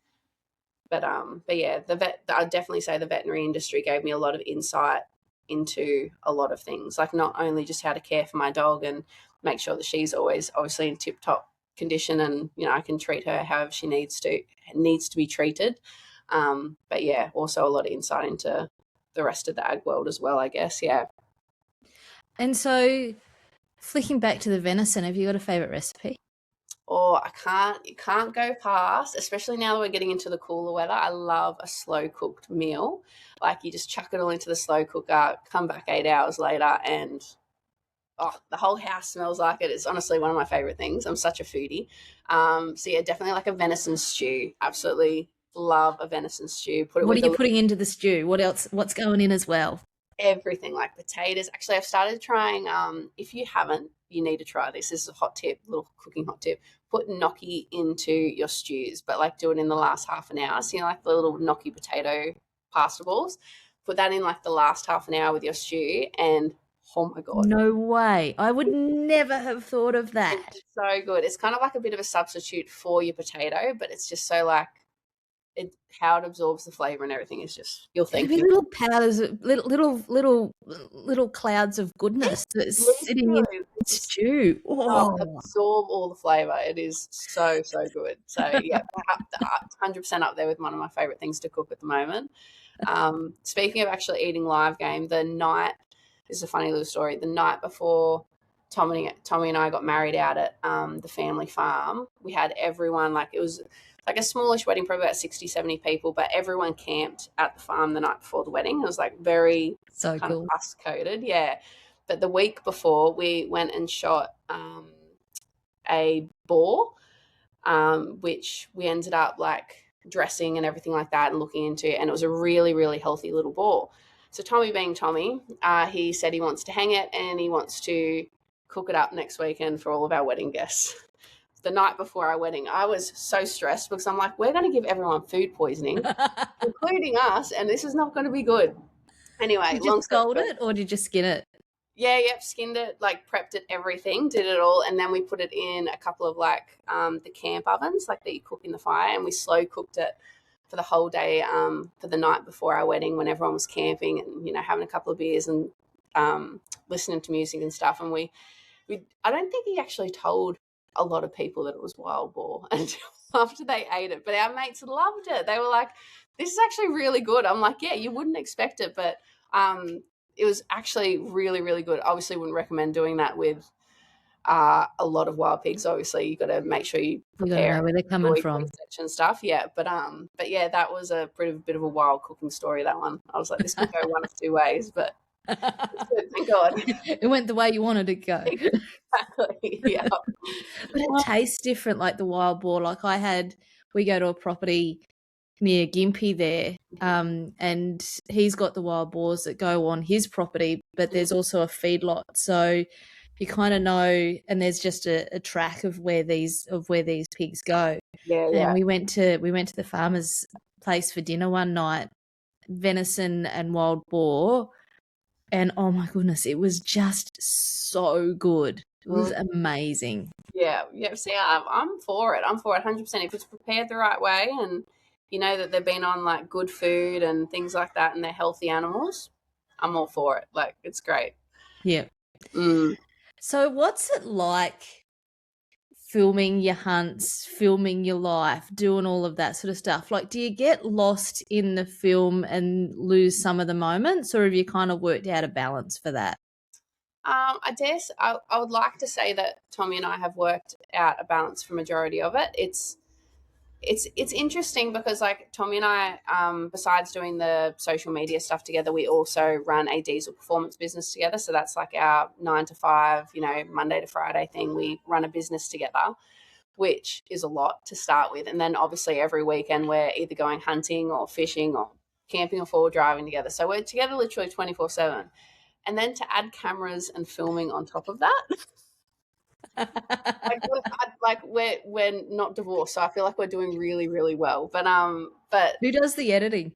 But yeah, I'd definitely say the veterinary industry gave me a lot of insight into a lot of things, like not only just how to care for my dog and make sure that she's always obviously in tip-top condition, and I can treat her however she needs to be treated, but yeah, also a lot of insight into the rest of the ag world as well, I guess. And so flicking back to the venison, have you got a favorite recipe? Or you can't go past, especially now that we're getting into the cooler weather, I love a slow cooked meal. Like you just chuck it all into the slow cooker, come back 8 hours later, and the whole house smells like it. It's honestly one of my favorite things. I'm such a foodie. So yeah, definitely like a venison stew. Absolutely love a venison stew. What are you putting into the stew? What else? What's going in as well? Everything, like potatoes. Actually, I've started trying, if you haven't, you need to try this. This is a hot tip, little cooking hot tip. Put gnocchi into your stews, but like do it in the last half an hour. So like the little gnocchi potato pasta balls, put that in like the last half an hour with your stew, and oh my God. No way. I would never have thought of that. It's so good. It's kind of like a bit of a substitute for your potato, but it's just so like, how it absorbs the flavor and everything is just, you'll think little powders, little clouds of goodness that's sitting in the stew. Absorb all the flavor. It is so good. So yeah, 100% up there with one of my favorite things to cook at the moment. Speaking of actually eating live game, this is a funny little story. The night before Tommy and I got married out at the family farm, we had everyone, like it was like a smallish wedding, probably about 60, 70 people, but everyone camped at the farm the night before the wedding. It was like very kind of rust-coated, yeah. But the week before, we went and shot a boar, which we ended up like dressing and everything like that and looking into, and it was a really, really healthy little boar. So Tommy being Tommy, he said he wants to hang it and he wants to cook it up next weekend for all of our wedding guests. The night before our wedding, I was so stressed because I'm like, we're going to give everyone food poisoning, including us, and this is not going to be good. Anyway, did you scald it or did you skin it? Yep, skinned it, like prepped it, everything, did it all, and then we put it in a couple of like the camp ovens, like that you cook in the fire, and we slow cooked it for the whole day, for the night before our wedding, when everyone was camping and, you know, having a couple of beers and listening to music and stuff. And we I don't think he actually told a lot of people that it was wild boar until after they ate it, but our mates loved it. They were like, "This is actually really good." I'm like, "Yeah, you wouldn't expect it, but it was actually really, really good." Obviously, wouldn't recommend doing that with a lot of wild pigs. Obviously, you got to make sure you You got to prepare know where they're coming from. research and stuff. Yeah, but yeah, that was a bit of a wild cooking story. That one, I was like, this could go one of two ways, but thank God. It went the way you wanted it to go. Exactly. Yeah. But it tastes different, like the wild boar. Like we go to a property near Gympie there, and he's got the wild boars that go on his property, but there's also a feedlot, so you kind of know, and there's just a track of where these pigs go. Yeah. And we went to the farmer's place for dinner one night, venison and wild boar, and oh my goodness, it was just so good. It was amazing. Yeah. See, I'm for it. I'm for it 100%. If it's prepared the right way, and you know that they've been on like good food and things like that, and they're healthy animals, I'm all for it. Like, it's great. Yeah. So what's it like filming your hunts, filming your life, doing all of that sort of stuff? Like, do you get lost in the film and lose some of the moments, or have you kind of worked out a balance for that? I guess I would like to say that Tommy and I have worked out a balance for majority of it. It's interesting because, like, Tommy and I, besides doing the social media stuff together, we also run a diesel performance business together. So that's like our 9 to 5, you know, Monday to Friday thing. We run a business together, which is a lot to start with. And then obviously every weekend we're either going hunting or fishing or camping or forward driving together. So we're together literally 24/7. And then to add cameras and filming on top of that, like we're not divorced, so I feel like we're doing really, really well. But Who does the editing?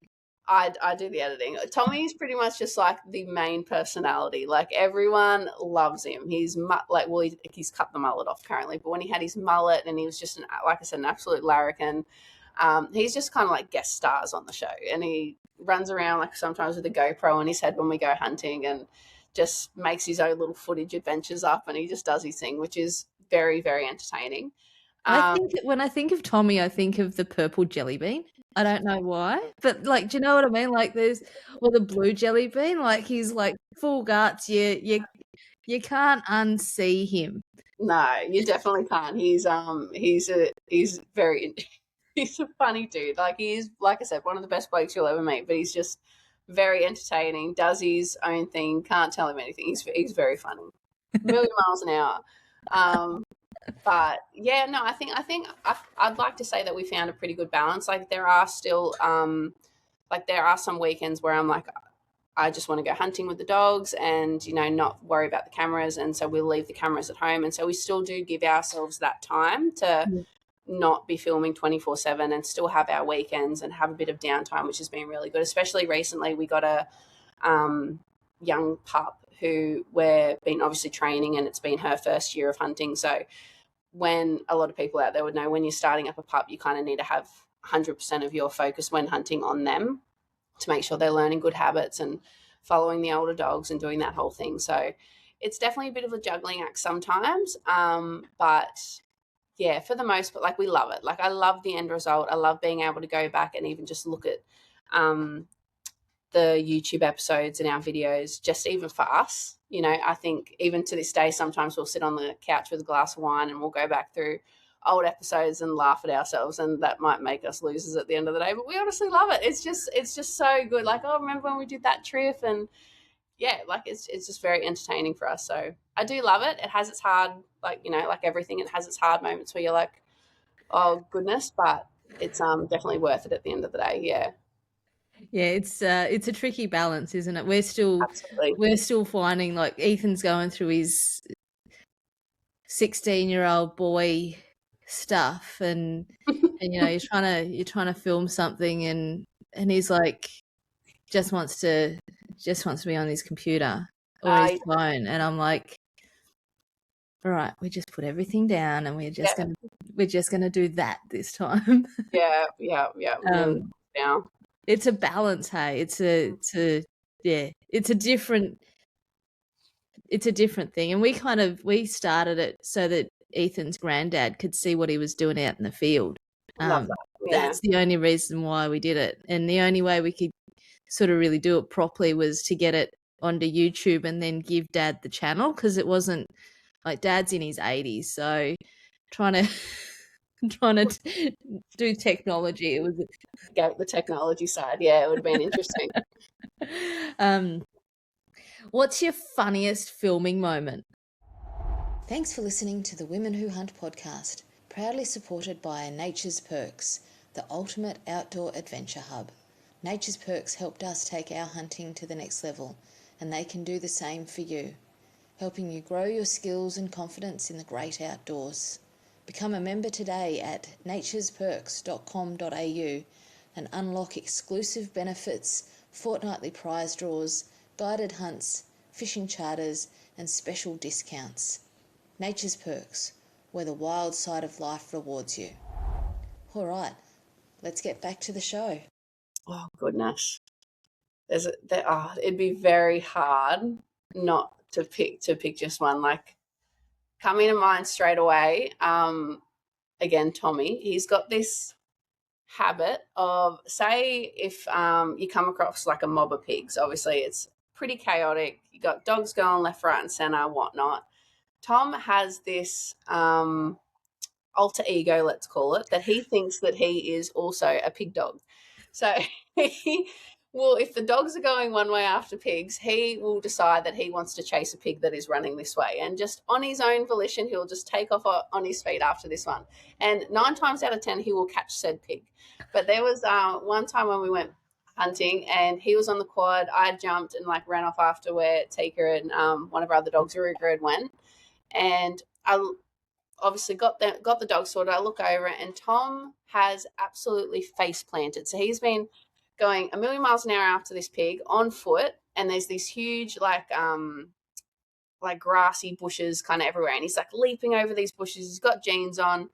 I do the editing. Tommy's pretty much just like the main personality. Like, everyone loves him. He's he's cut the mullet off currently, but when he had his mullet and he was just like I said, an absolute larrikin. He's just kind of like guest stars on the show, and he runs around like sometimes with a GoPro on his head when we go hunting, and just makes his own little footage adventures up, and he just does his thing, which is very, very entertaining. I think when I think of Tommy, I think of the purple jelly bean. I don't know why, but like, do you know what I mean? Like, or the blue jelly bean. Like, he's like full guts. You can't unsee him. No, you definitely can't. He's very he's a funny dude. Like, he is, like I said, one of the best blokes you'll ever meet. But he's just very entertaining. Does his own thing. Can't tell him anything. He's very funny. A million miles an hour. But yeah, no, I think I'd like to say that we found a pretty good balance. Like, there are still there are some weekends where I'm like, I just want to go hunting with the dogs and, you know, not worry about the cameras, and so we'll leave the cameras at home, and so we still do give ourselves that time to not be filming 24/7 and still have our weekends and have a bit of downtime, which has been really good. Especially recently, we got a young pup who we've been obviously training, and it's been her first year of hunting. So when a lot of people out there would know, when you're starting up a pup, you kind of need to have 100% of your focus when hunting on them to make sure they're learning good habits and following the older dogs and doing that whole thing. So it's definitely a bit of a juggling act sometimes. But yeah, for the most part, like, we love it. Like, I love the end result. I love being able to go back and even just look at the YouTube episodes and our videos, just even for us. You know, I think even to this day, sometimes we'll sit on the couch with a glass of wine and we'll go back through old episodes and laugh at ourselves, and that might make us losers at the end of the day, but we honestly love it. It's just so good. Like, oh, remember when we did that trip? And yeah, like, it's just very entertaining for us. So I do love it. It has its hard, like, you know, like everything, it has its hard moments where you're like, oh goodness, but it's definitely worth it at the end of the day. Yeah. Yeah, it's a tricky balance, isn't it? We're still finding, like, Ethan's going through his 16-year-old boy stuff, and you know, you're trying to film something, and he's like just wants to be on his computer, or his phone, and I'm like, all right, we just put everything down, and we're just gonna do that this time. Yeah. Now it's a balance, hey. It's a different thing, and we started it so that Ethan's granddad could see what he was doing out in the field. love that. Yeah. That's the only reason why we did it, and the only way we could sort of really do it properly was to get it onto YouTube and then give Dad the channel, because it wasn't like, Dad's in his 80s, so trying to do technology, it was Go the technology side. Yeah, it would have been interesting. What's your funniest filming moment? Thanks for listening to the Women Who Hunt podcast, proudly supported by Nature's Perks, the ultimate outdoor adventure hub. Nature's Perks helped us take our hunting to the next level, and they can do the same for you, helping you grow your skills and confidence in the great outdoors. Become a member today at naturesperks.com.au and unlock exclusive benefits, fortnightly prize draws, guided hunts, fishing charters, and special discounts. Nature's Perks, where the wild side of life rewards you. All right, let's get back to the show. Oh, goodness. It'd be very hard not to pick just one. Like, coming to mind straight away, again, Tommy, he's got this habit of, say if you come across like a mob of pigs, obviously it's pretty chaotic. You got dogs going left, right, and center, whatnot. Tom has this alter ego, let's call it, that he thinks that he is also a pig dog. So if the dogs are going one way after pigs, he will decide that he wants to chase a pig that is running this way, and just on his own volition, he'll just take off on his feet after this one. And 9 times out of 10, he will catch said pig. But there was one time when we went hunting, and he was on the quad. I jumped and like ran off after where Tikka and one of our other dogs, Ruger, had went. And I obviously got the dog sorted. I look over and Tom has absolutely face planted. So he's been going a million miles an hour after this pig on foot, and there's these huge like grassy bushes kind of everywhere, and he's like leaping over these bushes. He's got jeans on,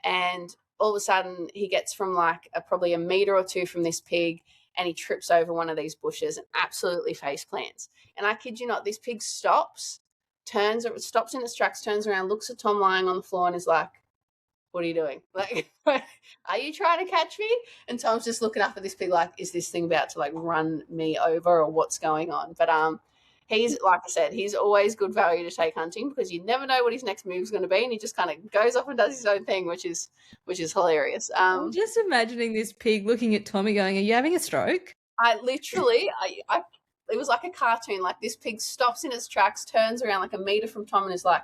and all of a sudden he gets from like probably a meter or two from this pig, and he trips over one of these bushes and absolutely face plants. And I kid you not, this pig stops in its tracks, turns around, looks at Tom lying on the floor, and is like, "What are you doing? Like, are you trying to catch me?" And Tom's just looking up at this pig like, "Is this thing about to like run me over, or what's going on?" But he's, like I said, he's always good value to take hunting, because you never know what his next move's going to be, and he just kind of goes off and does his own thing, which is hilarious. I'm just imagining this pig looking at Tommy going, "Are you having a stroke?" It was like a cartoon. Like, this pig stops in its tracks, turns around like a meter from Tom, and is like,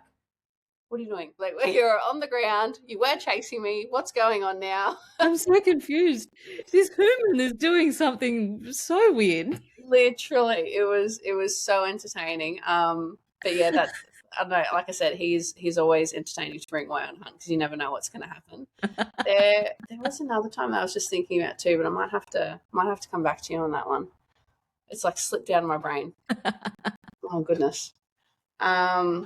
"What are you doing? Like, you're on the ground. You were chasing me. What's going on now?" I'm so confused. This human is doing something so weird. Literally, it was so entertaining. But yeah, that, I don't know. Like I said, he's always entertaining to bring my own hunt, because you never know what's going to happen. There was another time that I was just thinking about too, but I might have to come back to you on that one. It's like slipped out of my brain. Oh goodness. Oh,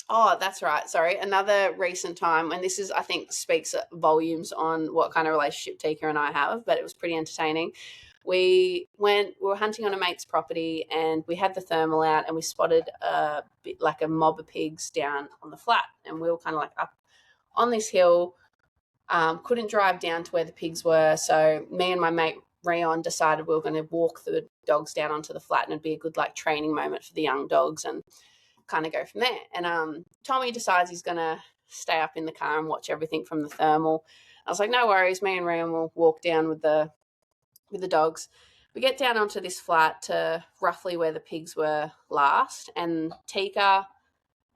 that's right. Sorry. Another recent time, and this is, I think, speaks volumes on what kind of relationship Tikka and I have, but it was pretty entertaining. We were hunting on a mate's property, and we had the thermal out, and we spotted a bit like a mob of pigs down on the flat, and we were kind of like up on this hill. Couldn't drive down to where the pigs were, so me and my mate Rayon decided we were going to walk the dogs down onto the flat, and it'd be a good like training moment for the young dogs, and kind of go from there. And Tommy decides he's going to stay up in the car and watch everything from the thermal. I was like, no worries, me and Rayon will walk down with the dogs. We get down onto this flat to roughly where the pigs were last, and Tikka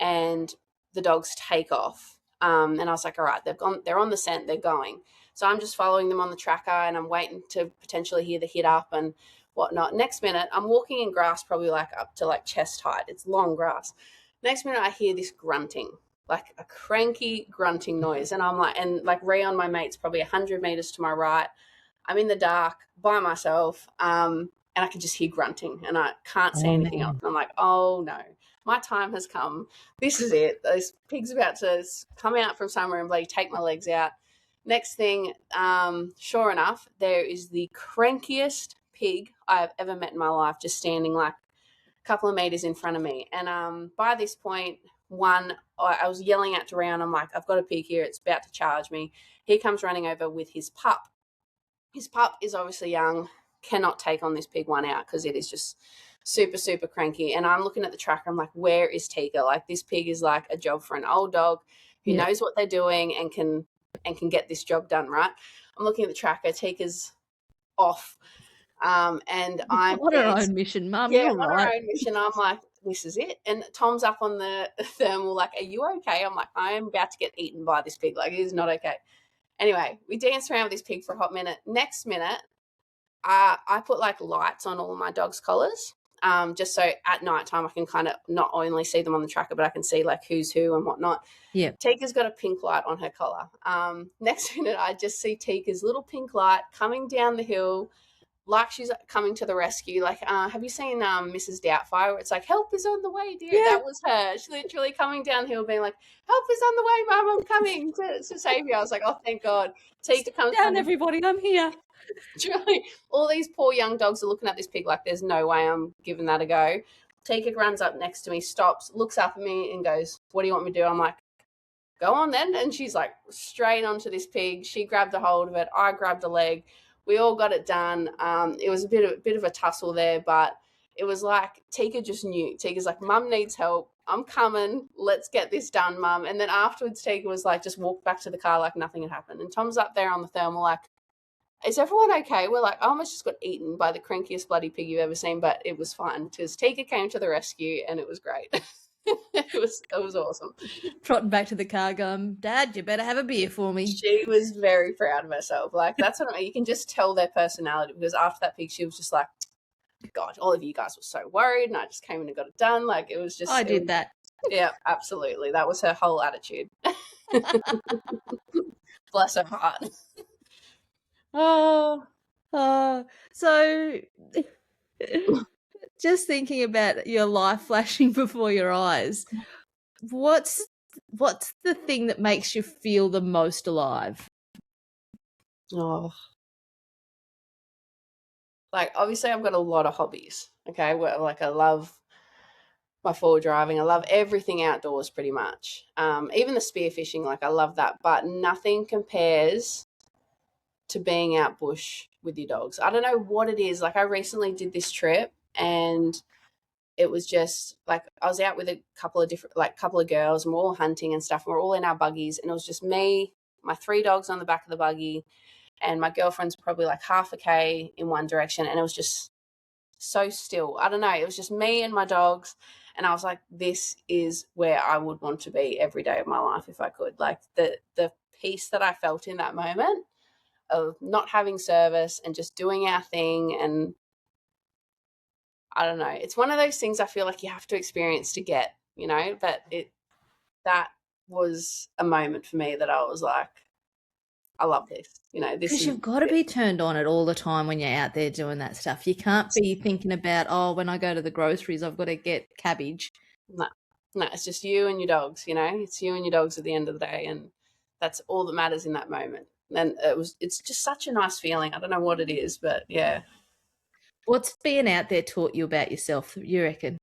and the dogs take off. And I was like, all right, they're on the scent, they're going. So I'm just following them on the tracker, and I'm waiting to potentially hear the hit up and whatnot. Next minute, I'm walking in grass probably like up to like chest height. It's long grass. Next minute, I hear this grunting, like a cranky grunting noise. And I'm like, Rayon, my mate's probably 100 meters to my right. I'm in the dark by myself. And and I can just hear grunting and I can't see anything else. And I'm like, oh no, my time has come. This is it. Those pig's about to come out from somewhere and bloody take my legs out. Next thing, sure enough, there is the crankiest pig I've ever met in my life, just standing like a couple of meters in front of me. And by this point, I was yelling at Duran. I'm like, I've got a pig here. It's about to charge me. He comes running over with his pup. His pup is obviously young, cannot take on this pig one out because it is just super, super cranky. And I'm looking at the tracker. I'm like, where is Tikka? Like, this pig is like a job for an old dog who knows what they're doing and can get this job done, right? I'm looking at the tracker. Tikka's off. And I'm on her own mission, Mum. Yeah, You're on right. her own mission. I'm like, this is it. And Tom's up on the thermal, like, are you okay? I'm like, I am about to get eaten by this pig. Like, it is not okay. Anyway, we danced around with this pig for a hot minute. Next minute, I put like lights on all of my dog's collars, just so at nighttime I can kind of not only see them on the tracker, but I can see like who's who and whatnot. Yeah. Tikka's got a pink light on her collar. Next minute, I just see Tikka's little pink light coming down the hill, like she's coming to the rescue. Like, have you seen Mrs. Doubtfire? Where it's like, help is on the way, dear. Yeah. That was her. She's literally coming down the hill being like, help is on the way, Mum. I'm coming to save you. I was like, oh, thank God. Tikka comes down, everybody. I'm here. Truly, all these poor young dogs are looking at this pig like there's no way I'm giving that a go. Tikka runs up next to me, stops, looks up at me and goes, what do you want me to do? I'm like, go on then. And she's like straight onto this pig. She grabbed a hold of it. I grabbed a leg. We all got it done. It was a bit of a tussle there, but it was like Tikka just knew. Tikka's like, Mum needs help. I'm coming. Let's get this done, Mum. And then afterwards, Tikka was like, just walked back to the car like nothing had happened. And Tom's up there on the thermal like, is everyone okay? We're like, I almost just got eaten by the crankiest bloody pig you've ever seen, but it was fine because Tikka came to the rescue and it was great. It was awesome. Trotting back to the car going, Dad, you better have a beer for me. She was very proud of herself. Like, that's what I mean. You can just tell their personality because after that pig, she was just like, God, all of you guys were so worried and I just came in and got it done. Like, it was just. I did that. Yeah, absolutely. That was her whole attitude. Bless her heart. So just thinking about your life flashing before your eyes, what's the thing that makes you feel the most alive? Oh, like obviously I've got a lot of hobbies. Okay, like I love my forward driving. I love everything outdoors pretty much. Even the spearfishing, like I love that, but nothing compares to being out bush with your dogs. I don't know what it is. Like I recently did this trip and it was just like I was out with a couple of girls and we're all hunting and stuff. And we're all in our buggies and it was just me, my 3 dogs on the back of the buggy, and my girlfriend's probably like half a K in one direction. And it was just so still. I don't know. It was just me and my dogs. And I was like, this is where I would want to be every day of my life if I could. Like the peace that I felt in that moment of not having service and just doing our thing. And I don't know, it's one of those things I feel like you have to experience to get, you know, but that was a moment for me that I was like, I love this, you know. Because you've got to be turned on it all the time when you're out there doing that stuff. You can't be thinking about, oh, when I go to the groceries, I've got to get cabbage. No, it's just you and your dogs, you know. It's you and your dogs at the end of the day, and that's all that matters in that moment. And it's just such a nice feeling. I don't know what it is, but yeah. What's being out there taught you about yourself, you reckon?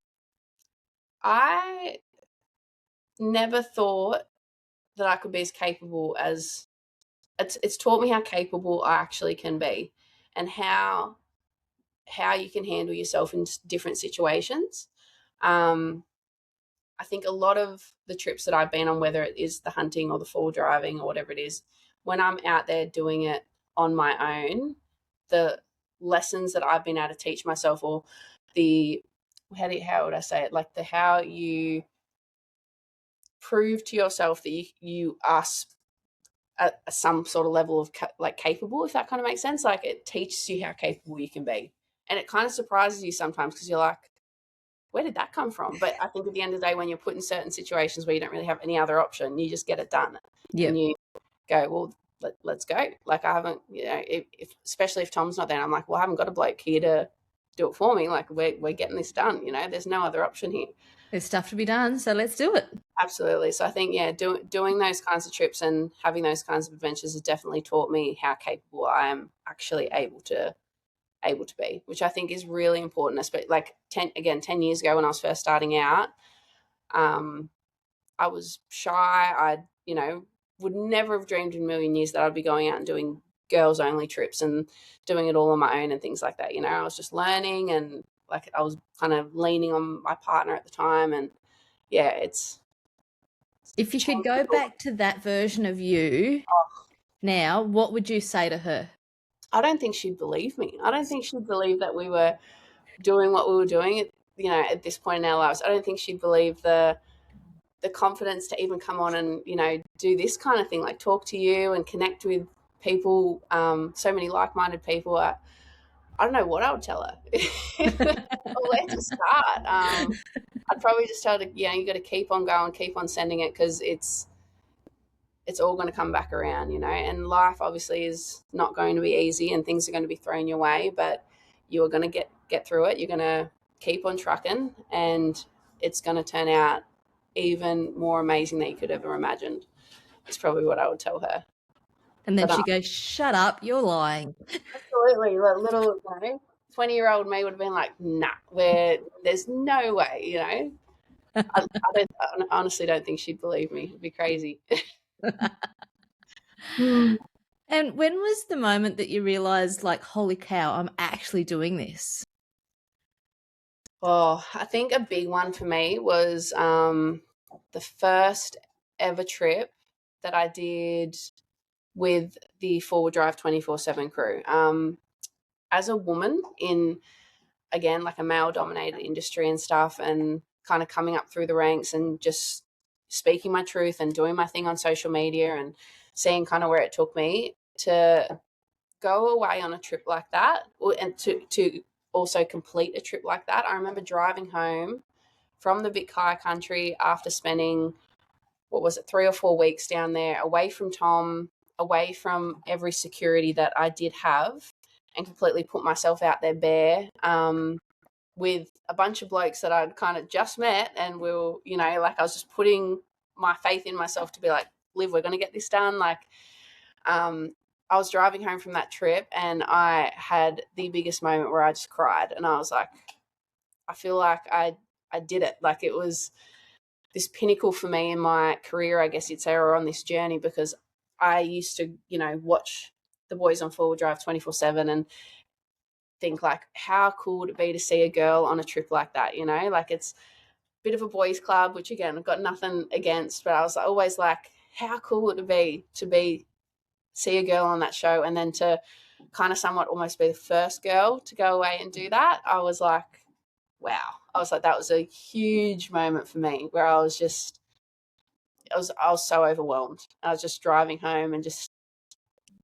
I never thought that I could be as capable as it's taught me how capable I actually can be and how you can handle yourself in different situations. I think a lot of the trips that I've been on, whether it is the hunting or the full driving or whatever it is, when I'm out there doing it on my own, the lessons that I've been able to teach myself, or how would I say it? Like how you prove to yourself that you are at some sort of level of capable, if that kind of makes sense. Like it teaches you how capable you can be. And it kind of surprises you sometimes because you're like, where did that come from? But I think at the end of the day, when you're put in certain situations where you don't really have any other option, you just get it done. Yeah. And you go, well, let's go. Like I haven't, you know, especially if Tom's not there, I'm like, well, I haven't got a bloke here do it for me. Like we're getting this done, you know, there's no other option here. There's stuff to be done, so let's do it. Absolutely. So I think, yeah, doing those kinds of trips and having those kinds of adventures has definitely taught me how capable I am actually able to be, which I think is really important. Especially like 10 years ago when I was first starting out, I was shy. I, you know, would never have dreamed in a million years that I'd be going out and doing girls only trips and doing it all on my own and things like that. You know, I was just learning, and like I was kind of leaning on my partner at the time. And yeah, it's if you could go back to that version of you now, what would you say to her? I don't think she'd believe me. I don't think she'd believe that we were doing what we were doing, you know, at this point in our lives. I don't think she'd believe the confidence to even come on and, you know, do this kind of thing, like talk to you and connect with people, so many like-minded people. I don't know what I would tell her. Where to start? I'd probably just tell her, you know, you got to keep on going, keep on sending it, because it's all going to come back around, you know. And life obviously is not going to be easy, and things are going to be thrown your way, but you are going to get through it. You're going to keep on trucking, and it's going to turn out even more amazing than you could ever imagined. It's probably what I would tell her. And then she goes, "Shut up, you're lying." Absolutely. Little, you know, 20-year-old me would have been like, nah, there's no way, you know. I honestly don't think she'd believe me. It'd be crazy. And when was the moment that you realized, like, holy cow, I'm actually doing this? Oh, I think a big one for me was the first ever trip that I did with the Forward Drive 24/7 crew. As a woman in, again, like a male-dominated industry and stuff, and kind of coming up through the ranks and just speaking my truth and doing my thing on social media and seeing kind of where it took me, to go away on a trip like that, and to also complete a trip like that. I remember driving home from the Vic High country after spending, 3 or 4 weeks down there, away from Tom, away from every security that I did have, and completely put myself out there bare, with a bunch of blokes that I'd kind of just met, and we were, you know, like I was just putting my faith in myself to be like, Liv, we're going to get this done. Like, I was driving home from that trip, and I had the biggest moment where I just cried, and I was like, I feel like I did it. Like, it was this pinnacle for me in my career, I guess you'd say, or on this journey, because I used to, you know, watch the boys on Forward Drive 24/7 and think like, how cool would it be to see a girl on a trip like that, you know? Like, it's a bit of a boys club, which again, I've got nothing against, but I was always like, how cool would it be to see a girl on that show, and then to kind of somewhat almost be the first girl to go away and do that. I was like, wow. I was like, that was a huge moment for me, where I was so overwhelmed. I was just driving home and just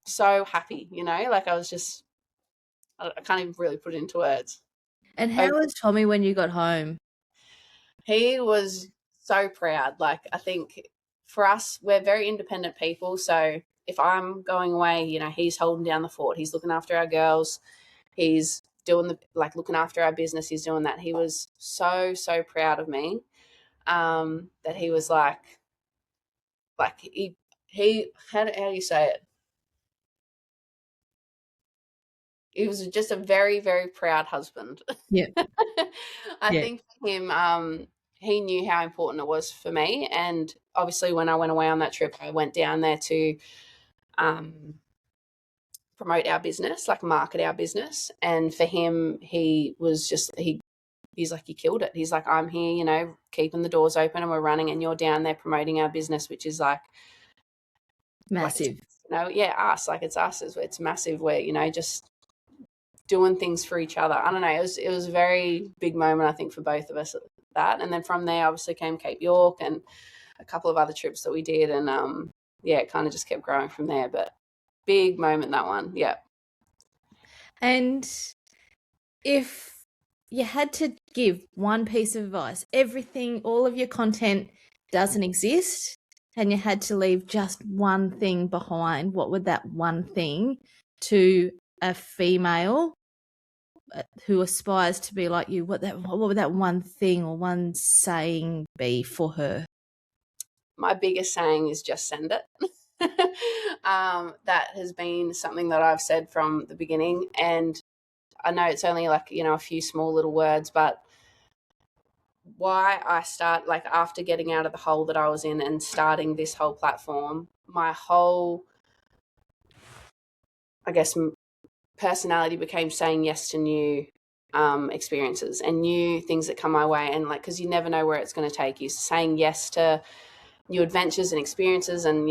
so happy, you know, like I can't even really put it into words. And how was Tommy when you got home? He was so proud. Like, I think for us, we're very independent people. So if I'm going away, you know, he's holding down the fort. He's looking after our girls. He's doing looking after our business. He's doing that. He was so, so proud of me, that he was like he how do you say it? He was just a very, very proud husband. Yeah. I think for him, he knew how important it was for me. And obviously when I went away on that trip, I went down there to promote our business, like market our business. And for him, he was just, he's like, you killed it. He's like, I'm here, you know, keeping the doors open and we're running, and you're down there promoting our business, which is like massive. Us, like it's us. It's massive. We're, you know, just doing things for each other. I don't know. It was a very big moment, I think, for both of us, that. And then from there, obviously, came Cape York and a couple of other trips that we did. And it kind of just kept growing from there. But big moment, that one. Yeah. And if you had to give one piece of advice, all of your content doesn't exist, and you had to leave just one thing behind, what would that one thing to a female who aspires to be like you, what would that one thing or one saying be for her? My biggest saying is just send it. That has been something that I've said from the beginning, and I know it's only like, a few small little words, but why I start, like, after getting out of the hole that I was in and starting this whole platform, my whole, I guess, personality became saying yes to new experiences and new things that come my way, and like, because you never know where it's going to take you. So saying yes to new adventures and experiences, and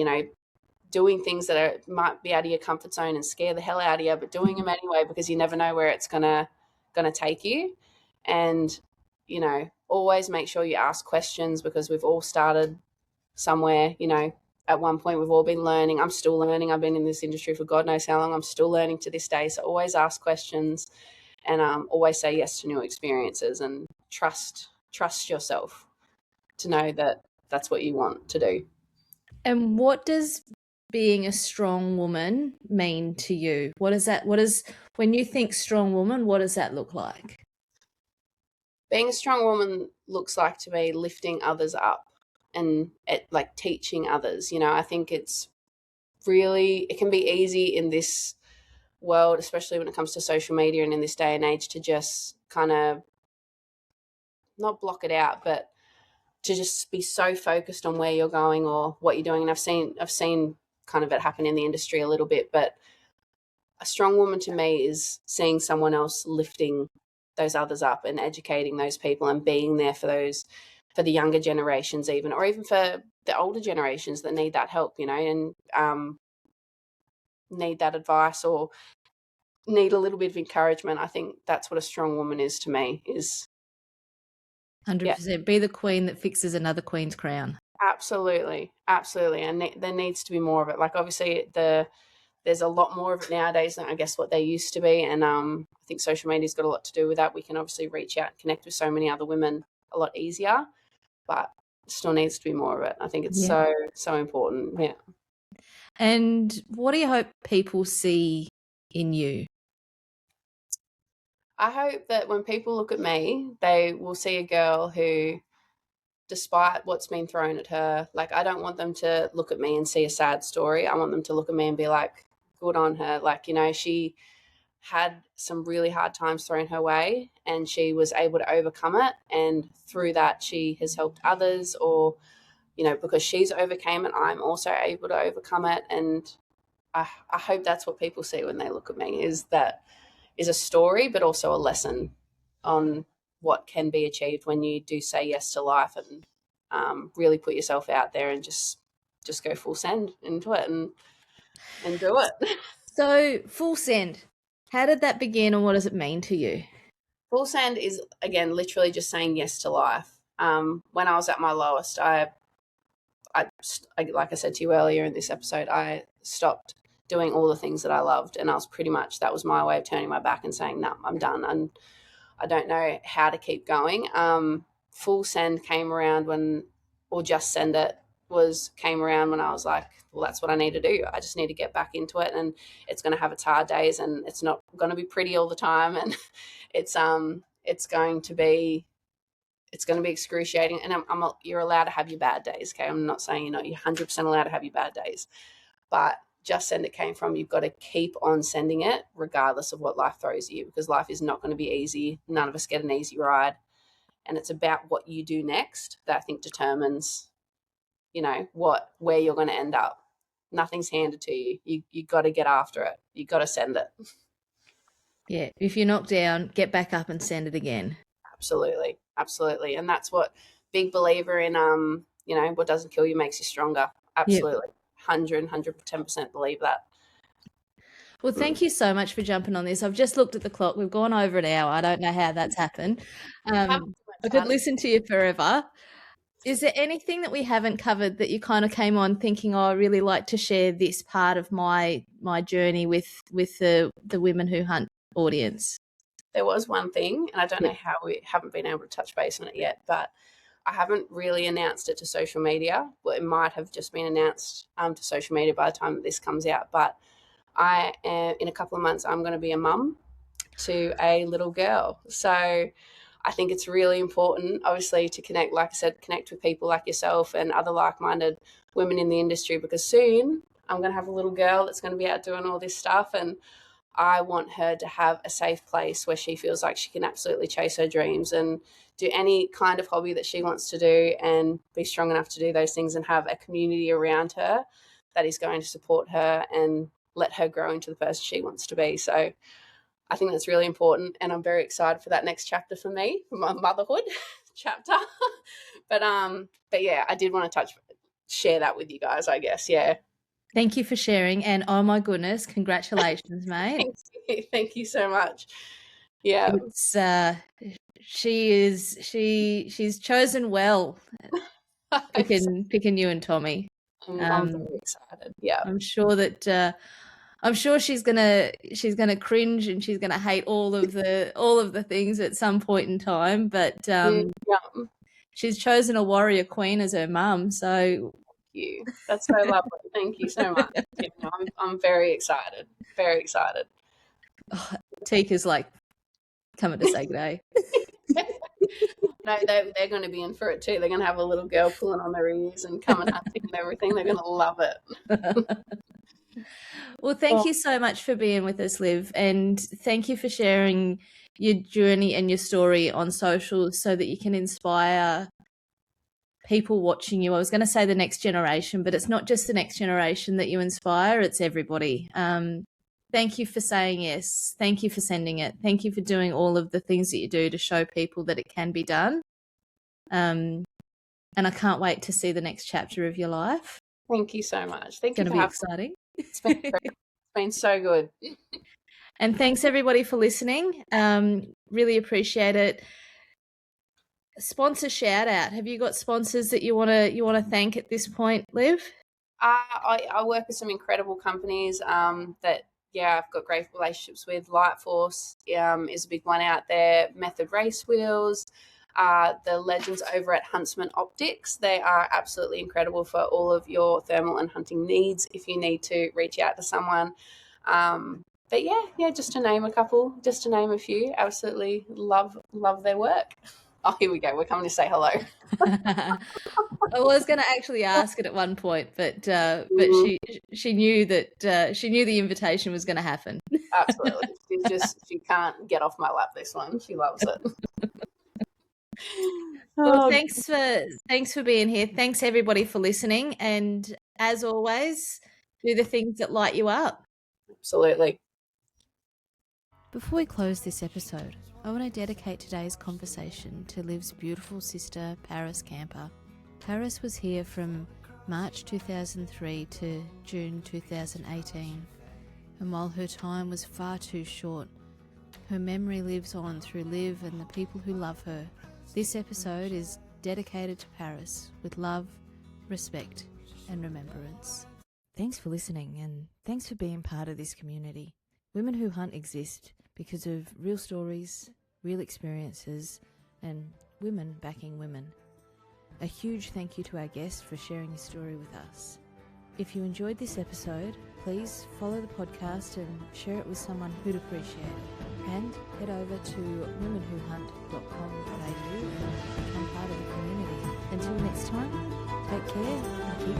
doing things that might be out of your comfort zone and scare the hell out of you, but doing them anyway, because you never know where it's gonna take you. And always make sure you ask questions, because we've all started somewhere. At one point, we've all been learning. I'm still learning. I've been in this industry for God knows how long. I'm still learning to this day. So always ask questions, and always say yes to new experiences, and trust yourself to know that that's what you want to do. And what does being a strong woman mean to you? What is when you think strong woman, what does that look like? Being a strong woman looks like to me lifting others up and like teaching others. I think it can be easy in this world, especially when it comes to social media and in this day and age, to just kind of not block it out, but to just be so focused on where you're going or what you're doing. And I've seen kind of it happen in the industry a little bit, but a strong woman to me is seeing someone else lifting those others up and educating those people and being there for the younger generations, even, or even for the older generations that need that help, and need that advice or need a little bit of encouragement. I think that's what a strong woman is to me. Is 100%. Be the queen that fixes another queen's crown. Absolutely. And there needs to be more of it. Like, obviously there's a lot more of it nowadays than I guess what there used to be. And I think social media's got a lot to do with that. We can obviously reach out and connect with so many other women a lot easier, but still needs to be more of it. I think it's so important. Yeah. And what do you hope people see in you? I hope that when people look at me, they will see a girl who, despite what's been thrown at her, like, I don't want them to look at me and see a sad story. I want them to look at me and be like, good on her. Like, she had some really hard times thrown her way and she was able to overcome it. And through that, she has helped others, or, because she's overcame it, I'm also able to overcome it. And I hope that's what people see when they look at me, is a story, but also a lesson on what can be achieved when you do say yes to life and really put yourself out there and just go full send into it and do it. So, full send, how did that begin and what does it mean to you? Full send is, again, literally just saying yes to life. When I was at my lowest, I like I said to you earlier in this episode, I stopped doing all the things that I loved, and that was my way of turning my back and saying, no, I'm done, and I don't know how to keep going. Full send came around or just send it came around when I was like, well, that's what I need to do. I just need to get back into it, and it's going to have its hard days, and it's not going to be pretty all the time, and it's going to be excruciating. And you're allowed to have your bad days. Okay. I'm not saying you're 100% allowed to have your bad days, but just send it came from, you've got to keep on sending it regardless of what life throws at you, because life is not going to be easy. None of us get an easy ride. And it's about what you do next that I think determines, where you're going to end up. Nothing's handed to you. You got to get after it. You got to send it. Yeah. If you're knocked down, get back up and send it again. Absolutely. And that's what, big believer in, what doesn't kill you makes you stronger. Absolutely. Yep. 110% believe that. Well, thank you so much for jumping on this. I've just looked at the clock. We've gone over an hour. I don't know how that's happened. I could listen to you forever. Is there anything that we haven't covered that you kind of came on thinking, I really like to share this part of my journey with the Women Who Hunt audience? There was one thing, and I don't know how we haven't been able to touch base on it yet, but I haven't really announced it to social media. Well, it might have just been announced to social media by the time this comes out, but I am, in a couple of months, I'm going to be a mum, to a little girl. So I think it's really important, obviously, to connect, like I said, connect with people like yourself and other like-minded women in the industry, because soon I'm going to have a little girl that's going to be out doing all this stuff, and I want her to have a safe place where she feels like she can absolutely chase her dreams and do any kind of hobby that she wants to do and be strong enough to do those things, and have a community around her that is going to support her and let her grow into the person she wants to be. So I think that's really important, and I'm very excited for that next chapter for me, for my motherhood chapter. But yeah, I did want to share that with you guys, I guess. Yeah. Thank you for sharing, and oh my goodness, congratulations, mate. Thank you so much. Yeah. It's she's chosen well, picking you and Tommy. I'm very excited. Yeah. I'm sure that I'm sure she's gonna cringe and she's gonna hate all of the things at some point in time. But she's chosen a warrior queen as her mum. So thank you. That's so lovely. Thank you so much. Yeah, I'm very excited. Very excited. Oh, Tikka's like coming to say good day. No, they're going to be in for it too. They're going to have a little girl pulling on their ears and coming hunting and everything. They're going to love it. Well, thank you so much for being with us, Liv, and thank you for sharing your journey and your story on social so that you can inspire people watching you. I was going to say the next generation, but it's not just the next generation that you inspire, it's everybody. Thank you for saying yes. Thank you for sending it. Thank you for doing all of the things that you do to show people that it can be done. And I can't wait to see the next chapter of your life. Thank you so much. Thank you. It's going to be exciting. It's been so good. And thanks everybody for listening. Really appreciate it. Sponsor shout out. Have you got sponsors that you want to thank at this point, Liv? I work with some incredible companies that I've got great relationships with. Lightforce is a big one out there. Method Race Wheels. The legends over at Huntsman Optics. They are absolutely incredible for all of your thermal and hunting needs if you need to reach out to someone. But yeah, just to name a couple, just to name a few, absolutely love their work. Oh, here we go. We're coming to say hello. I was going to actually ask it at one point, but she knew that she knew the invitation was going to happen. Absolutely. She can't get off my lap, this one. She loves it. Well, thanks for being here. Thanks everybody for listening, and as always, do the things that light you up. Absolutely. Before we close this episode, I want to dedicate today's conversation to Liv's beautiful sister, Paris Camper. Paris was here from March 2003 to June 2018, and while her time was far too short, her memory lives on through Liv and the people who love her. This episode is dedicated to Paris with love, respect, and remembrance. Thanks for listening, and thanks for being part of this community. Women Who Hunt exist because of real stories, real experiences, and women backing women. A huge thank you to our guest for sharing his story with us. If you enjoyed this episode, please follow the podcast and share it with someone who'd appreciate it. And head over to womenwhohunt.com.au and become part of the community. Until next time, take care and keep